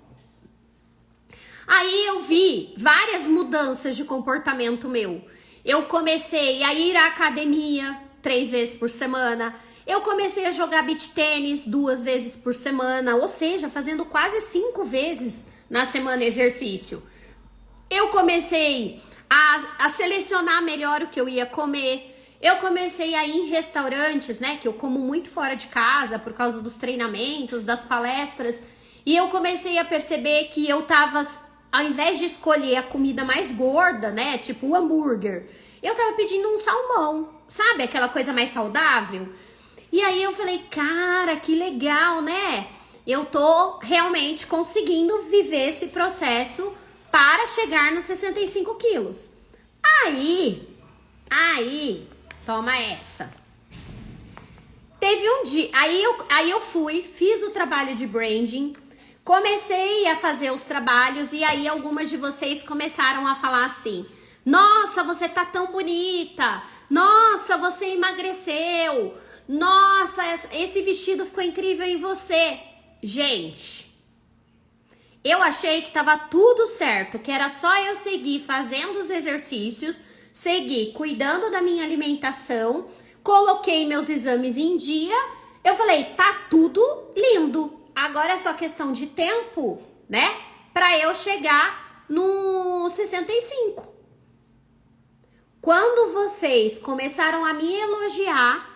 S1: Aí eu vi várias mudanças de comportamento meu. Eu comecei a ir à academia 3 vezes por semana. Eu comecei a jogar beach tênis 2 vezes por semana, ou seja, fazendo quase 5 vezes na semana exercício. Eu comecei a selecionar melhor o que eu ia comer. Eu comecei a ir em restaurantes, né, que eu como muito fora de casa por causa dos treinamentos, das palestras. E eu comecei a perceber que eu tava, ao invés de escolher a comida mais gorda, né, tipo o hambúrguer, eu tava pedindo um salmão, sabe? Aquela coisa mais saudável. E aí eu falei, cara, que legal, né? Eu tô realmente conseguindo viver esse processo para chegar nos 65 quilos. Aí, toma essa. Teve um dia, aí eu fui, fiz o trabalho de branding, comecei a fazer os trabalhos e aí algumas de vocês começaram a falar assim, nossa, você tá tão bonita, nossa, você emagreceu, nossa, esse vestido ficou incrível em você. Gente, eu achei que tava tudo certo, que era só eu seguir fazendo os exercícios, seguir cuidando da minha alimentação, coloquei meus exames em dia, eu falei, tá tudo lindo. Agora é só questão de tempo, né? Pra eu chegar no 65. Quando vocês começaram a me elogiar,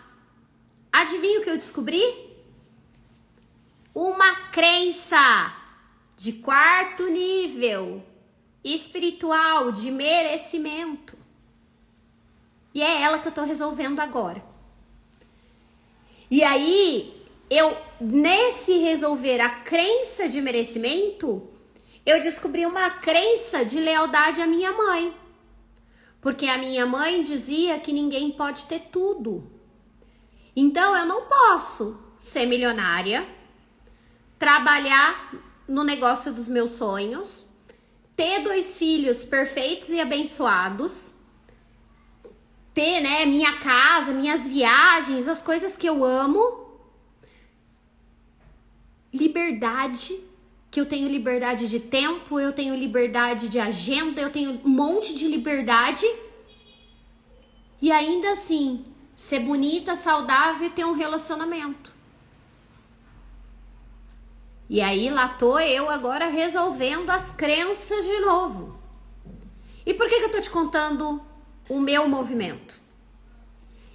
S1: adivinha o que eu descobri? Uma crença de 4º nível espiritual, de merecimento. E é ela que eu tô resolvendo agora. E aí, nesse resolver a crença de merecimento, eu descobri uma crença de lealdade à minha mãe. Porque a minha mãe dizia que ninguém pode ter tudo. Então, eu não posso ser milionária, trabalhar no negócio dos meus sonhos, ter 2 filhos perfeitos e abençoados, ter, né, minha casa, minhas viagens, as coisas que eu amo, liberdade, que eu tenho liberdade de tempo, eu tenho liberdade de agenda, eu tenho um monte de liberdade, e ainda assim, ser bonita, saudável e ter um relacionamento. E aí lá tô eu agora resolvendo as crenças de novo. E por que eu tô te contando o meu movimento?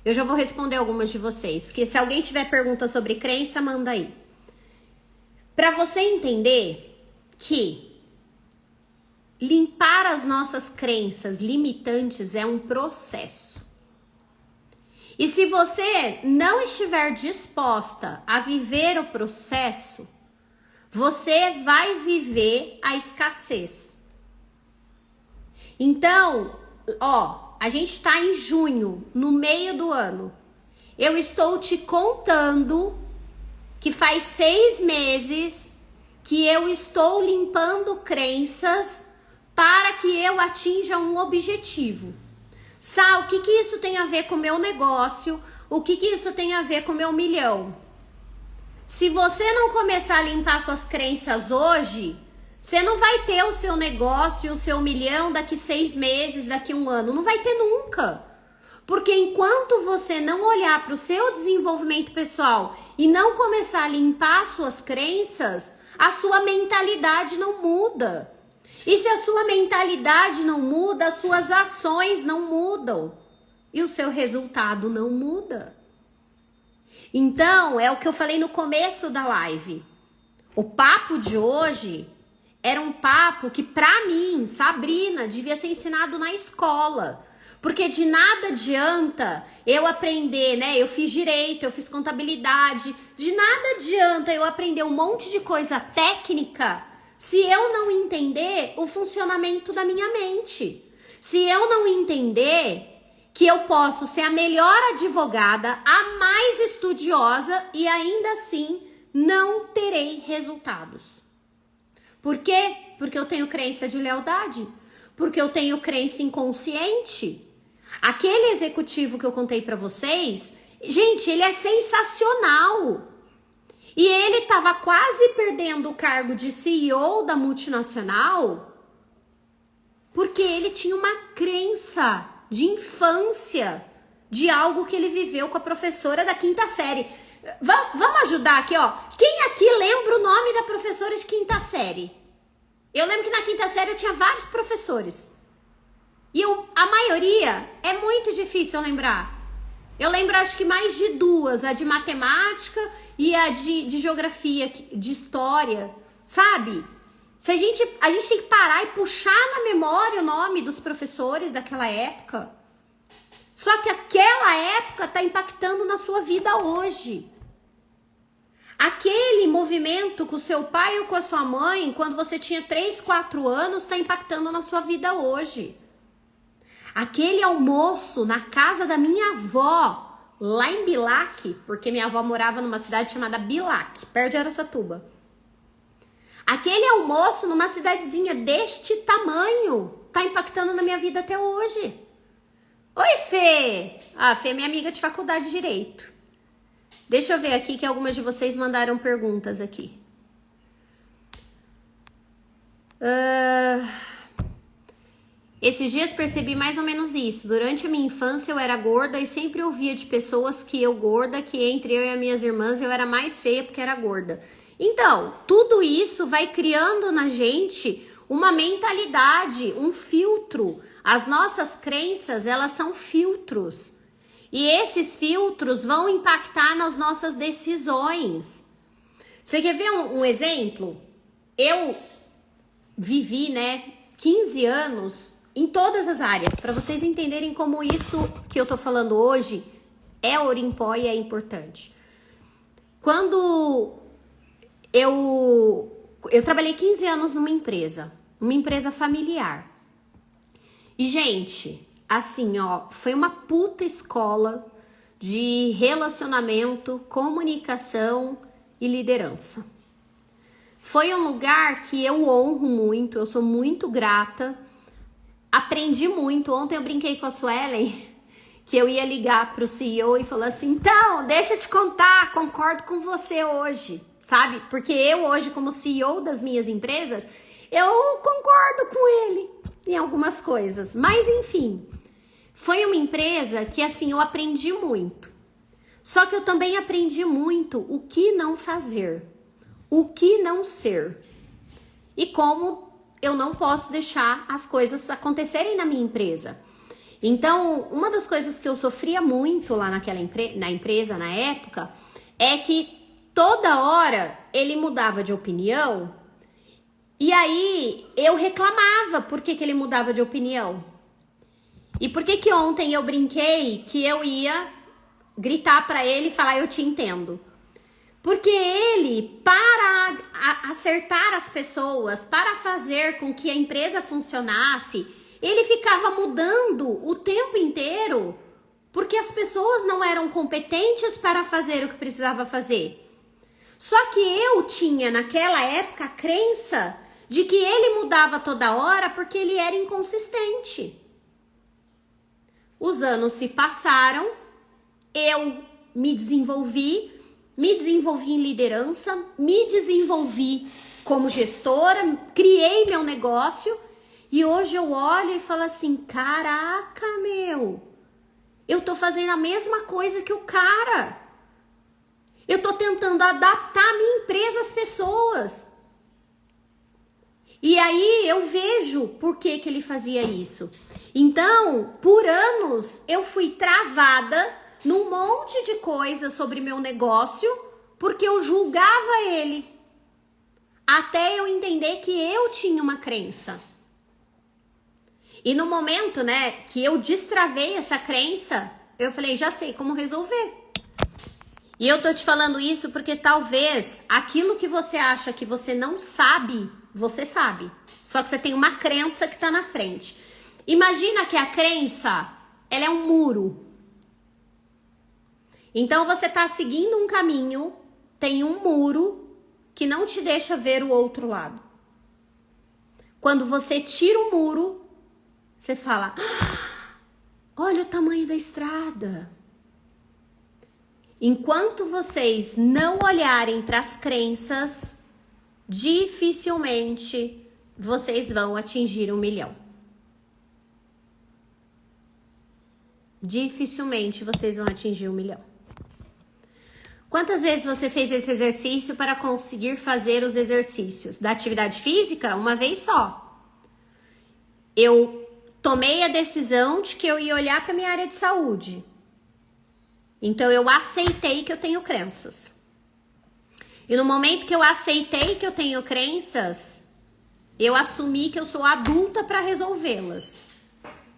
S1: Eu já vou responder algumas de vocês, que se alguém tiver pergunta sobre crença, manda aí. Para você entender que limpar as nossas crenças limitantes é um processo. E se você não estiver disposta a viver o processo, você vai viver a escassez. Então, a gente tá em junho, no meio do ano. Eu estou te contando que faz 6 meses que eu estou limpando crenças para que eu atinja um objetivo. Sá, o que isso tem a ver com o meu negócio? O que isso tem a ver com o meu milhão? Se você não começar a limpar suas crenças hoje, Você não vai ter o seu negócio, o seu milhão daqui 6 meses, daqui 1 ano. Não vai ter nunca. Porque enquanto você não olhar para o seu desenvolvimento pessoal e não começar a limpar suas crenças, a sua mentalidade não muda. E se a sua mentalidade não muda, as suas ações não mudam. E o seu resultado não muda. Então, é o que eu falei no começo da live. O papo de hoje era um papo que, pra mim, Sabrina, devia ser ensinado na escola. Porque de nada adianta eu aprender, né? Eu fiz direito, eu fiz contabilidade. De nada adianta eu aprender um monte de coisa técnica se eu não entender o funcionamento da minha mente. Se eu não entender que eu posso ser a melhor advogada, a mais estudiosa e ainda assim não terei resultados. Por quê? Porque eu tenho crença de lealdade. Porque eu tenho crença inconsciente. Aquele executivo que eu contei pra vocês, gente, ele é sensacional. E ele tava quase perdendo o cargo de CEO da multinacional porque ele tinha uma crença de infância, de algo que ele viveu com a professora da 5ª série. Vamos ajudar aqui, ó. Quem aqui lembra o nome da professora de 5ª série? Eu lembro que na 5ª série eu tinha vários professores. E a maioria é muito difícil eu lembrar. Eu lembro acho que mais de 2, a de matemática e a de geografia, de história, sabe? A gente tem que parar e puxar na memória o nome dos professores daquela época. Só que aquela época tá impactando na sua vida hoje. Aquele movimento com o seu pai ou com a sua mãe, quando você tinha 3, 4 anos, está impactando na sua vida hoje. Aquele almoço na casa da minha avó, lá em Bilac, porque minha avó morava numa cidade chamada Bilac, perto de Araçatuba. Aquele almoço numa cidadezinha deste tamanho tá impactando na minha vida até hoje. Oi, Fê! Ah, Fê é minha amiga de faculdade de Direito. Deixa eu ver aqui que algumas de vocês mandaram perguntas aqui. Esses dias percebi mais ou menos isso. Durante a minha infância eu era gorda e sempre ouvia de pessoas que eu gorda, que entre eu e as minhas irmãs eu era mais feia porque era gorda. Então, tudo isso vai criando na gente uma mentalidade, um filtro. As nossas crenças, elas são filtros. E esses filtros vão impactar nas nossas decisões. Você quer ver um exemplo? Eu vivi, 15 anos em todas as áreas, para vocês entenderem como isso que eu tô falando hoje é ouro em pó e é importante. Quando eu trabalhei 15 anos numa empresa familiar. E, gente, assim, ó, foi uma puta escola de relacionamento, comunicação e liderança. Foi um lugar que eu honro muito, eu sou muito grata, aprendi muito. Ontem eu brinquei com a Suelen que eu ia ligar pro CEO e falar assim, então, deixa eu te contar, concordo com você hoje, sabe? Porque eu hoje, como CEO das minhas empresas, eu concordo com ele em algumas coisas. Mas, enfim, foi uma empresa que, assim, eu aprendi muito. Só que eu também aprendi muito o que não fazer, o que não ser. E como eu não posso deixar as coisas acontecerem na minha empresa. Então, uma das coisas que eu sofria muito lá na empresa, na época, é que toda hora ele mudava de opinião e aí eu reclamava por que ele mudava de opinião. E por que ontem eu brinquei que eu ia gritar pra ele e falar, eu te entendo? Porque ele, para acertar as pessoas, para fazer com que a empresa funcionasse, ele ficava mudando o tempo inteiro, porque as pessoas não eram competentes para fazer o que precisava fazer. Só que eu tinha, naquela época, a crença de que ele mudava toda hora porque ele era inconsistente. Os anos se passaram, eu me desenvolvi em liderança, me desenvolvi como gestora, criei meu negócio e hoje eu olho e falo assim, caraca, meu, eu tô fazendo a mesma coisa que o cara. Eu tô tentando adaptar a minha empresa às pessoas. E aí eu vejo por que ele fazia isso. Então, por anos, eu fui travada num monte de coisas sobre meu negócio, porque eu julgava ele. Até eu entender que eu tinha uma crença. E no momento, né, que eu destravei essa crença, eu falei, já sei como resolver. E eu tô te falando isso porque talvez aquilo que você acha que você não sabe, você sabe. Só que você tem uma crença que tá na frente. Imagina que a crença, ela é um muro. Então você tá seguindo um caminho, tem um muro que não te deixa ver o outro lado. Quando você tira o muro, você fala, olha o tamanho da estrada. Enquanto vocês não olharem para as crenças, dificilmente vocês vão atingir 1 milhão. Dificilmente vocês vão atingir 1 milhão. Quantas vezes você fez esse exercício para conseguir fazer os exercícios da atividade física? Uma vez só. Eu tomei a decisão de que eu ia olhar para minha área de saúde. Então eu aceitei que eu tenho crenças. E no momento que eu aceitei que eu tenho crenças, eu assumi que eu sou adulta para resolvê-las.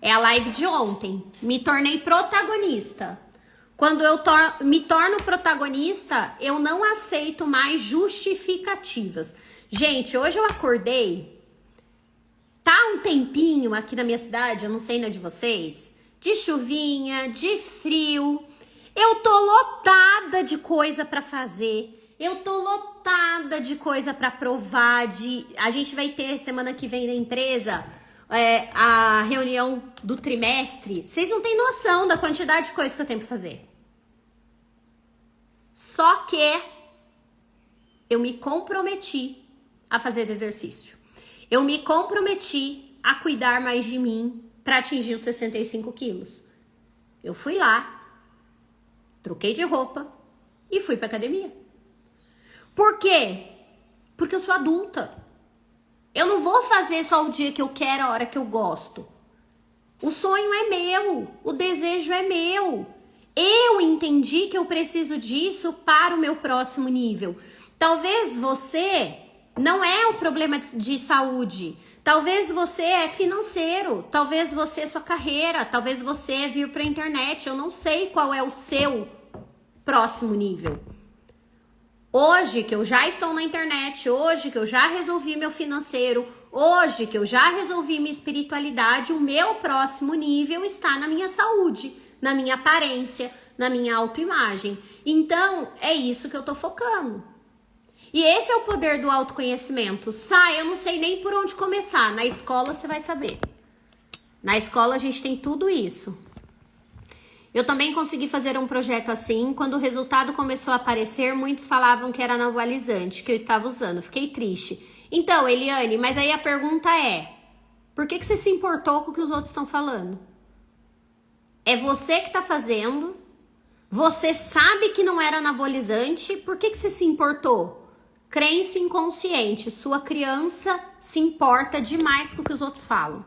S1: É a live de ontem. Me tornei protagonista. Quando eu me torno protagonista, eu não aceito mais justificativas. Gente, hoje eu acordei. Tá um tempinho aqui na minha cidade, eu não sei na de vocês, de chuvinha, de frio. Eu tô lotada de coisa para fazer. Eu tô lotada de coisa para provar. A gente vai ter semana que vem na empresa a reunião do trimestre. Vocês não têm noção da quantidade de coisa que eu tenho para fazer. Só que eu me comprometi a fazer exercício. Eu me comprometi a cuidar mais de mim para atingir os 65 quilos. Eu fui lá. Troquei de roupa e fui pra academia. Por quê? Porque eu sou adulta. Eu não vou fazer só o dia que eu quero, a hora que eu gosto. O sonho é meu, o desejo é meu. Eu entendi que eu preciso disso para o meu próximo nível. Talvez você não é o problema de saúde. Talvez você é financeiro, talvez você é sua carreira, talvez você é vir para a internet. Eu não sei qual é o seu próximo nível. Hoje que eu já estou na internet, hoje que eu já resolvi meu financeiro, hoje que eu já resolvi minha espiritualidade, o meu próximo nível está na minha saúde, na minha aparência, na minha autoimagem. Então, é isso que eu tô focando. E esse é o poder do autoconhecimento. Eu não sei nem por onde começar. Na escola você vai saber. Na escola a gente tem tudo isso. Eu também consegui fazer um projeto assim. Quando o resultado começou a aparecer, muitos falavam que era anabolizante, que eu estava usando. Fiquei triste. Então, Eliane, mas aí a pergunta é, por que você se importou com o que os outros estão falando? É você que está fazendo. Você sabe que não era anabolizante. Por que você se importou? Crença inconsciente. Sua criança se importa demais com o que os outros falam.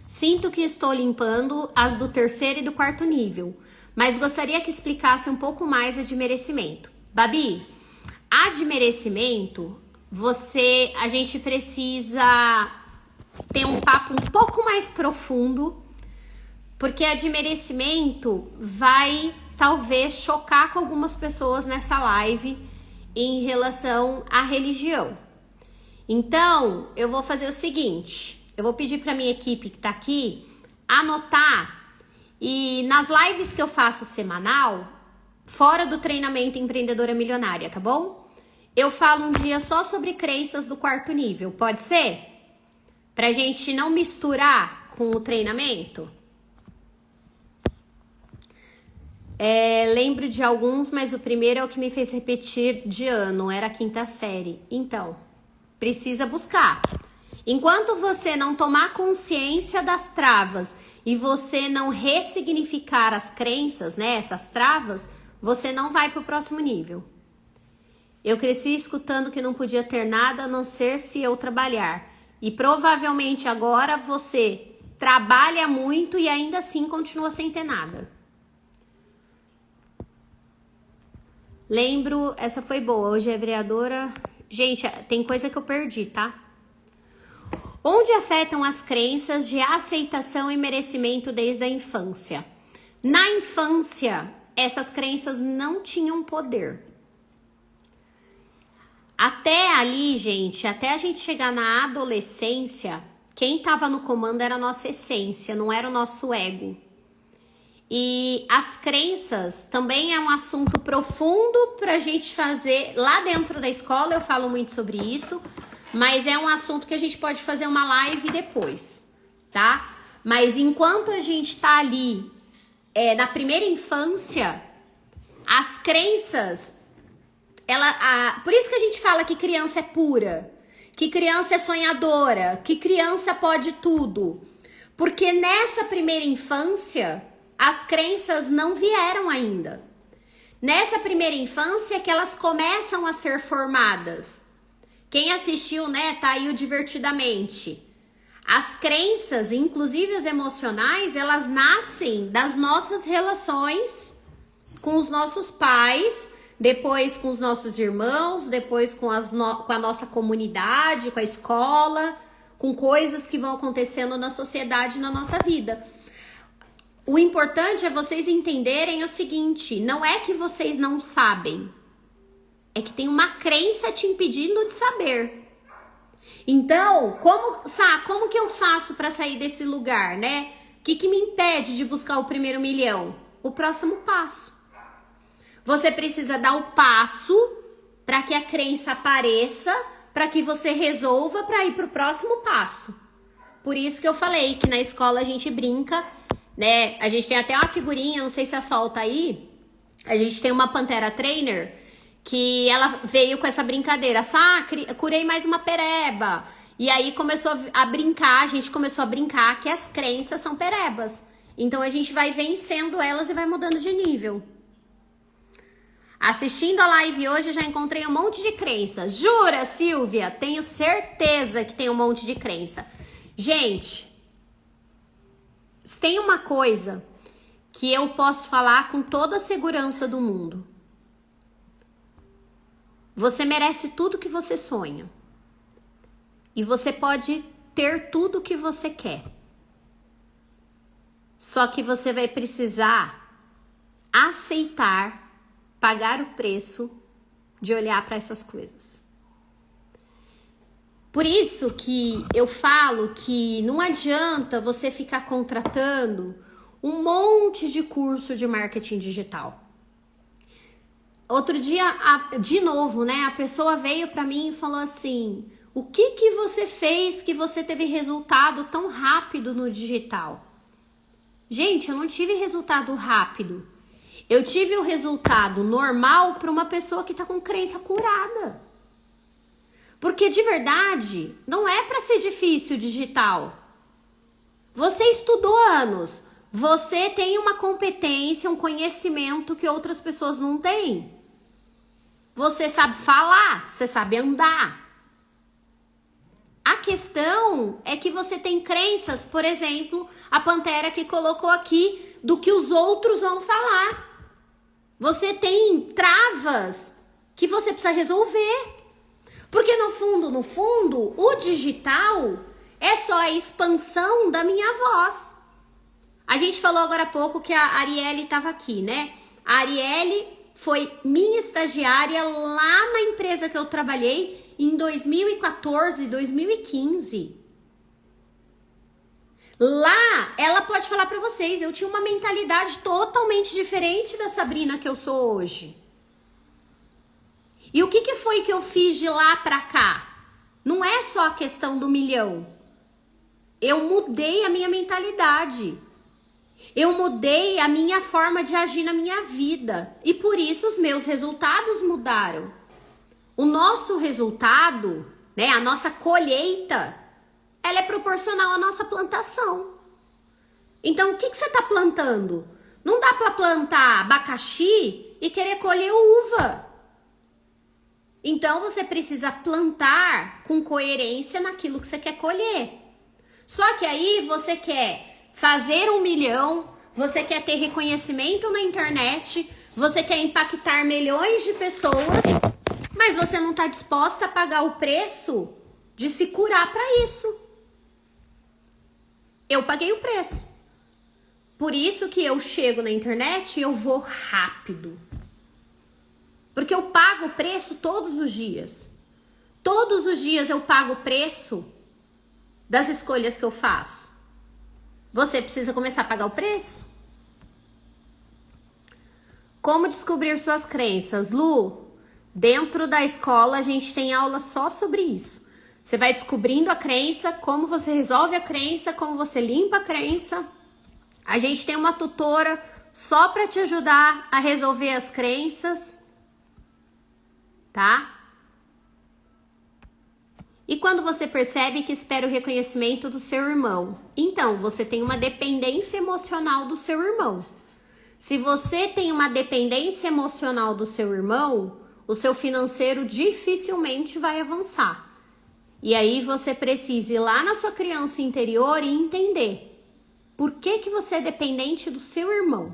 S1: Sinto que estou limpando as do 3º e do 4º nível, mas gostaria que explicasse um pouco mais a de merecimento. Babi, a de merecimento, a gente precisa ter um papo um pouco mais profundo, porque a de merecimento vai talvez chocar com algumas pessoas nessa live em relação à religião. Então, eu vou fazer o seguinte, eu vou pedir para minha equipe que tá aqui anotar, e nas lives que eu faço semanal, fora do treinamento Empreendedora Milionária, tá bom? Eu falo um dia só sobre crenças do 4º nível, pode ser? Pra gente não misturar com o treinamento? Lembro de alguns, mas o primeiro é o que me fez repetir de ano, era a 5ª série. Então, precisa buscar. Enquanto você não tomar consciência das travas e você não ressignificar as crenças, né, essas travas, você não vai para o próximo nível. Eu cresci escutando que não podia ter nada a não ser se eu trabalhar. E provavelmente agora você trabalha muito e ainda assim continua sem ter nada. Lembro, essa foi boa. Hoje é vereadora. Gente, tem coisa que eu perdi, tá? Onde afetam as crenças de aceitação e merecimento desde a infância? Na infância, essas crenças não tinham poder. Até ali, gente, até a gente chegar na adolescência, quem estava no comando era a nossa essência, não era o nosso ego. E as crenças também é um assunto profundo pra gente fazer lá dentro da escola, eu falo muito sobre isso, mas é um assunto que a gente pode fazer uma live depois, tá? Mas enquanto a gente tá ali na primeira infância, as crenças, por isso que a gente fala que criança é pura, que criança é sonhadora, que criança pode tudo. Porque nessa primeira infância, as crenças não vieram ainda. Nessa primeira infância que elas começam a ser formadas. Quem assistiu, né, tá aí o Divertidamente. As crenças, inclusive as emocionais, elas nascem das nossas relações com os nossos pais, depois com os nossos irmãos, depois com a nossa comunidade, com a escola, com coisas que vão acontecendo na sociedade e na nossa vida. O importante é vocês entenderem o seguinte, não é que vocês não sabem, é que tem uma crença te impedindo de saber. Então, como que eu faço para sair desse lugar, né? O que me impede de buscar o primeiro milhão? O próximo passo. Você precisa dar o passo para que a crença apareça, para que você resolva para ir para o próximo passo. Por isso que eu falei que na escola a gente brinca, né? A gente tem até uma figurinha, não sei se a Sol tá aí. A gente tem uma Pantera Trainer que ela veio com essa brincadeira. Curei mais uma pereba. E aí começou a brincar, a gente começou a brincar que as crenças são perebas. Então a gente vai vencendo elas e vai mudando de nível. Assistindo a live hoje, já encontrei um monte de crença. Jura, Silvia? Tenho certeza que tem um monte de crença. Gente, tem uma coisa que eu posso falar com toda a segurança do mundo. Você merece tudo que você sonha. E você pode ter tudo que você quer. Só que você vai precisar aceitar, pagar o preço de olhar para essas coisas. Por isso que eu falo que não adianta você ficar contratando um monte de curso de marketing digital. Outro dia, de novo, né, a pessoa veio para mim e falou assim, o que você fez que você teve resultado tão rápido no digital? Gente, eu não tive resultado rápido. Eu tive o resultado normal para uma pessoa que tá com crença curada. Porque de verdade, não é para ser difícil o digital. Você estudou anos. Você tem uma competência, um conhecimento que outras pessoas não têm. Você sabe falar, você sabe andar. A questão é que você tem crenças, por exemplo, a Pantera que colocou aqui, do que os outros vão falar. Você tem travas que você precisa resolver. Porque no fundo, o digital é só a expansão da minha voz. A gente falou agora há pouco que a Arielle estava aqui, né? A Arielle foi minha estagiária lá na empresa que eu trabalhei em 2014, 2015. Lá, ela pode falar pra vocês, eu tinha uma mentalidade totalmente diferente da Sabrina que eu sou hoje. E o que foi que eu fiz de lá pra cá? Não é só a questão do milhão. Eu mudei a minha mentalidade. Eu mudei a minha forma de agir na minha vida. E por isso os meus resultados mudaram. O nosso resultado né? A nossa colheita, ela é proporcional à nossa plantação. Então, o que você está plantando? Não dá para plantar abacaxi e querer colher uva. Então, você precisa plantar com coerência naquilo que você quer colher. Só que aí você quer fazer 1 milhão, você quer ter reconhecimento na internet, você quer impactar milhões de pessoas, mas você não está disposta a pagar o preço de se curar para isso. Eu paguei o preço. Por isso que eu chego na internet e eu vou rápido. Porque eu pago o preço todos os dias. Todos os dias eu pago o preço das escolhas que eu faço. Você precisa começar a pagar o preço? Como descobrir suas crenças? Lu, dentro da escola a gente tem aula só sobre isso. Você vai descobrindo a crença, como você resolve a crença, como você limpa a crença. A gente tem uma tutora só para te ajudar a resolver as crenças, tá? E quando você percebe que espera o reconhecimento do seu irmão? Então, você tem uma dependência emocional do seu irmão. Se você tem uma dependência emocional do seu irmão, o seu financeiro dificilmente vai avançar. E aí você precisa ir lá na sua criança interior e entender por que você é dependente do seu irmão,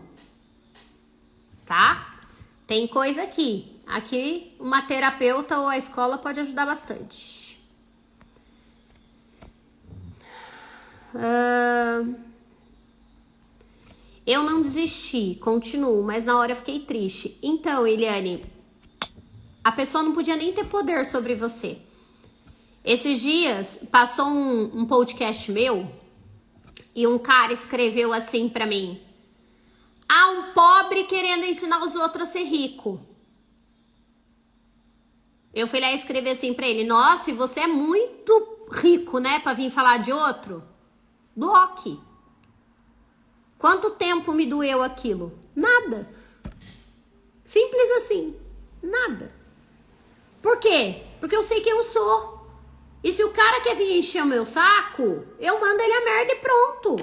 S1: tá? Tem coisa aqui. Aqui uma terapeuta ou a escola pode ajudar bastante. Eu não desisti, continuo, mas na hora eu fiquei triste. Então, Eliane, a pessoa não podia nem ter poder sobre você. Esses dias passou um podcast meu e um cara escreveu assim pra mim: ah, um pobre querendo ensinar os outros a ser rico. Eu fui lá escrever assim pra ele: nossa, e você é muito rico, né, pra vir falar de outro? Bloque. Quanto tempo me doeu aquilo? Nada. Simples assim. Nada. Por quê? Porque eu sei quem eu sou. E se o cara quer vir encher o meu saco, eu mando ele a merda e pronto.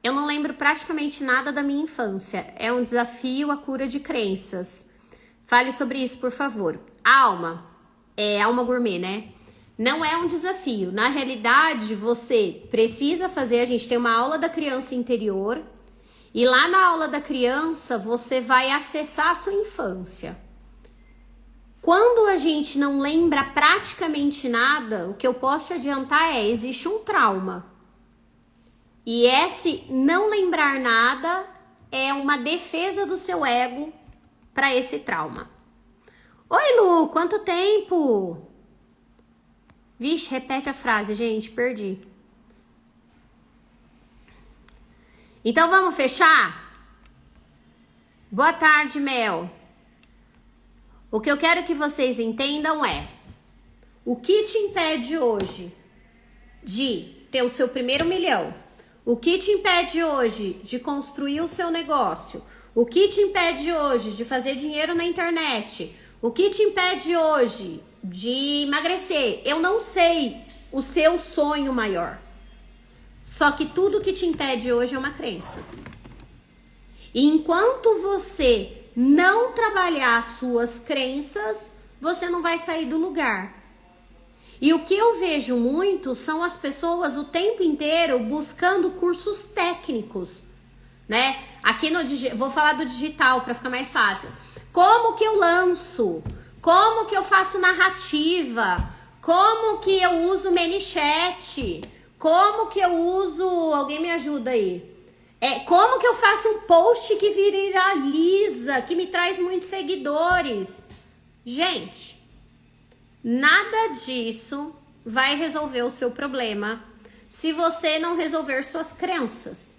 S1: Eu não lembro praticamente nada da minha infância. É um desafio a cura de crenças. Fale sobre isso, por favor. Alma. É alma gourmet, né? Não é um desafio. Na realidade, você precisa fazer... A gente tem uma aula da criança interior. E lá na aula da criança, você vai acessar a sua infância. Quando a gente não lembra praticamente nada, o que eu posso te adiantar é: existe um trauma. E esse não lembrar nada é uma defesa do seu ego para esse trauma. Oi, Lu, quanto tempo? Vixe, repete a frase, gente, perdi. Então vamos fechar? Boa tarde, Mel. O que eu quero que vocês entendam é: o que te impede hoje de ter o seu primeiro milhão? O que te impede hoje de construir o seu negócio? O que te impede hoje de fazer dinheiro na internet? O que te impede hoje de emagrecer? Eu não sei o seu sonho maior. Só que tudo que te impede hoje é uma crença. E enquanto você não trabalhar as suas crenças, você não vai sair do lugar. E o que eu vejo muito são as pessoas o tempo inteiro buscando cursos técnicos, né? Aqui no vou falar do digital para ficar mais fácil. Como que eu lanço? Como que eu faço narrativa? Como que eu uso ManyChat? Como que eu uso... Alguém me ajuda aí. Como que eu faço um post que viraliza, que me traz muitos seguidores? Gente, nada disso vai resolver o seu problema se você não resolver suas crenças.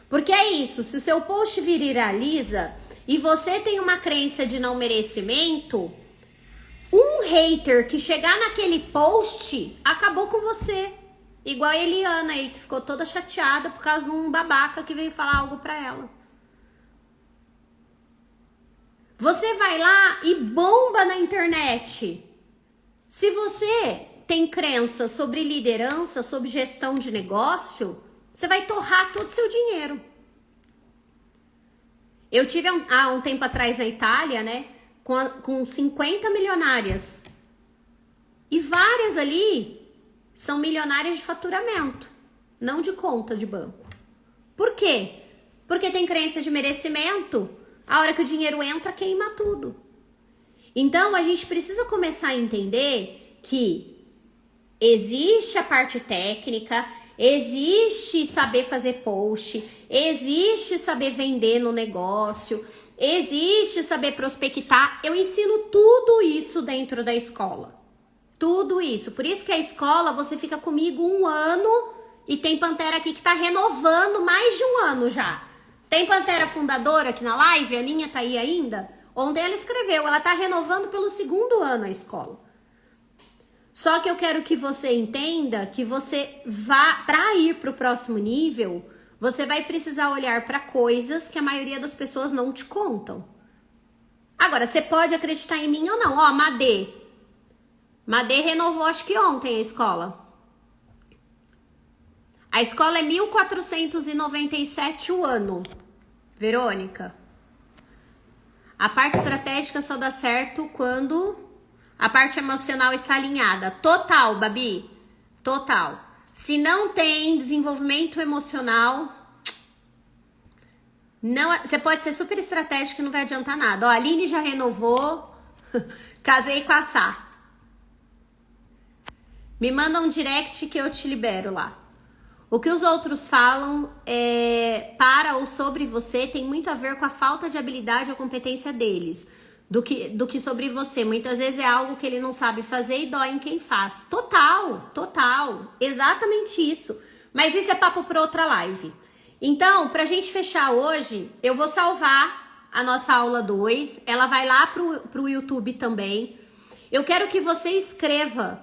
S1: Porque é isso, se o seu post viraliza e você tem uma crença de não merecimento, um hater que chegar naquele post acabou com você. Igual a Eliana aí, que ficou toda chateada por causa de um babaca que veio falar algo pra ela. Você vai lá e bomba na internet. Se você tem crença sobre liderança, sobre gestão de negócio, você vai torrar todo o seu dinheiro. Eu tive há um tempo atrás na Itália, né, com 50 milionárias. E várias ali são milionárias de faturamento, não de conta de banco. Por quê? Porque tem crença de merecimento. A hora que o dinheiro entra, queima tudo. Então, a gente precisa começar a entender que existe a parte técnica, existe saber fazer post, existe saber vender no negócio, existe saber prospectar. Eu ensino tudo isso dentro da escola. Tudo isso. Por isso que a escola, você fica comigo 1 ano e tem Pantera aqui que tá renovando mais de 1 ano já. Tem Pantera fundadora aqui na live, a Aninha tá aí ainda. Ontem ela escreveu, ela tá renovando pelo 2º ano a escola. Só que eu quero que você entenda que você vá, para ir pro próximo nível, você vai precisar olhar para coisas que a maioria das pessoas não te contam. Agora, você pode acreditar em mim ou não. Ó, Madê renovou acho que ontem a escola. A escola é 1.497 o ano. Verônica. A parte estratégica só dá certo quando a parte emocional está alinhada. Total, Babi. Total. Se não tem desenvolvimento emocional, não, você pode ser super estratégico e não vai adiantar nada. Ó, a Aline já renovou. Casei com a Sá. Me manda um direct que eu te libero lá. O que os outros falam para ou sobre você tem muito a ver com a falta de habilidade ou competência deles do que sobre você. Muitas vezes é algo que ele não sabe fazer e dói em quem faz. Total, total. Exatamente isso. Mas isso é papo para outra live. Então, pra gente fechar hoje, eu vou salvar a nossa aula 2. Ela vai lá pro YouTube também. Eu quero que você escreva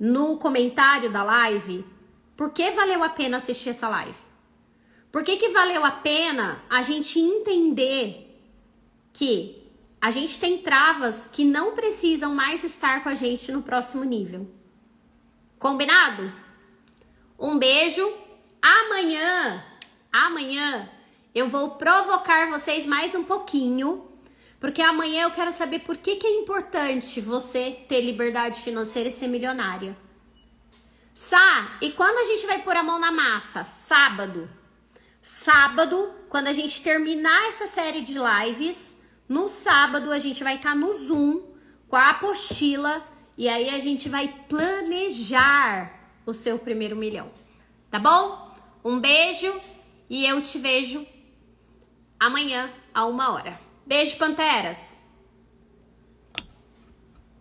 S1: no comentário da live por que valeu a pena assistir essa live. Por que valeu a pena a gente entender que a gente tem travas que não precisam mais estar com a gente no próximo nível. Combinado? Um beijo. Amanhã eu vou provocar vocês mais um pouquinho, porque amanhã eu quero saber por que é importante você ter liberdade financeira e ser milionária. Sá, e quando a gente vai pôr a mão na massa? Sábado, quando a gente terminar essa série de lives, no sábado a gente vai estar no Zoom com a apostila e aí a gente vai planejar o seu primeiro milhão, tá bom? Um beijo e eu te vejo amanhã a 1 hora. Beijo, Panteras!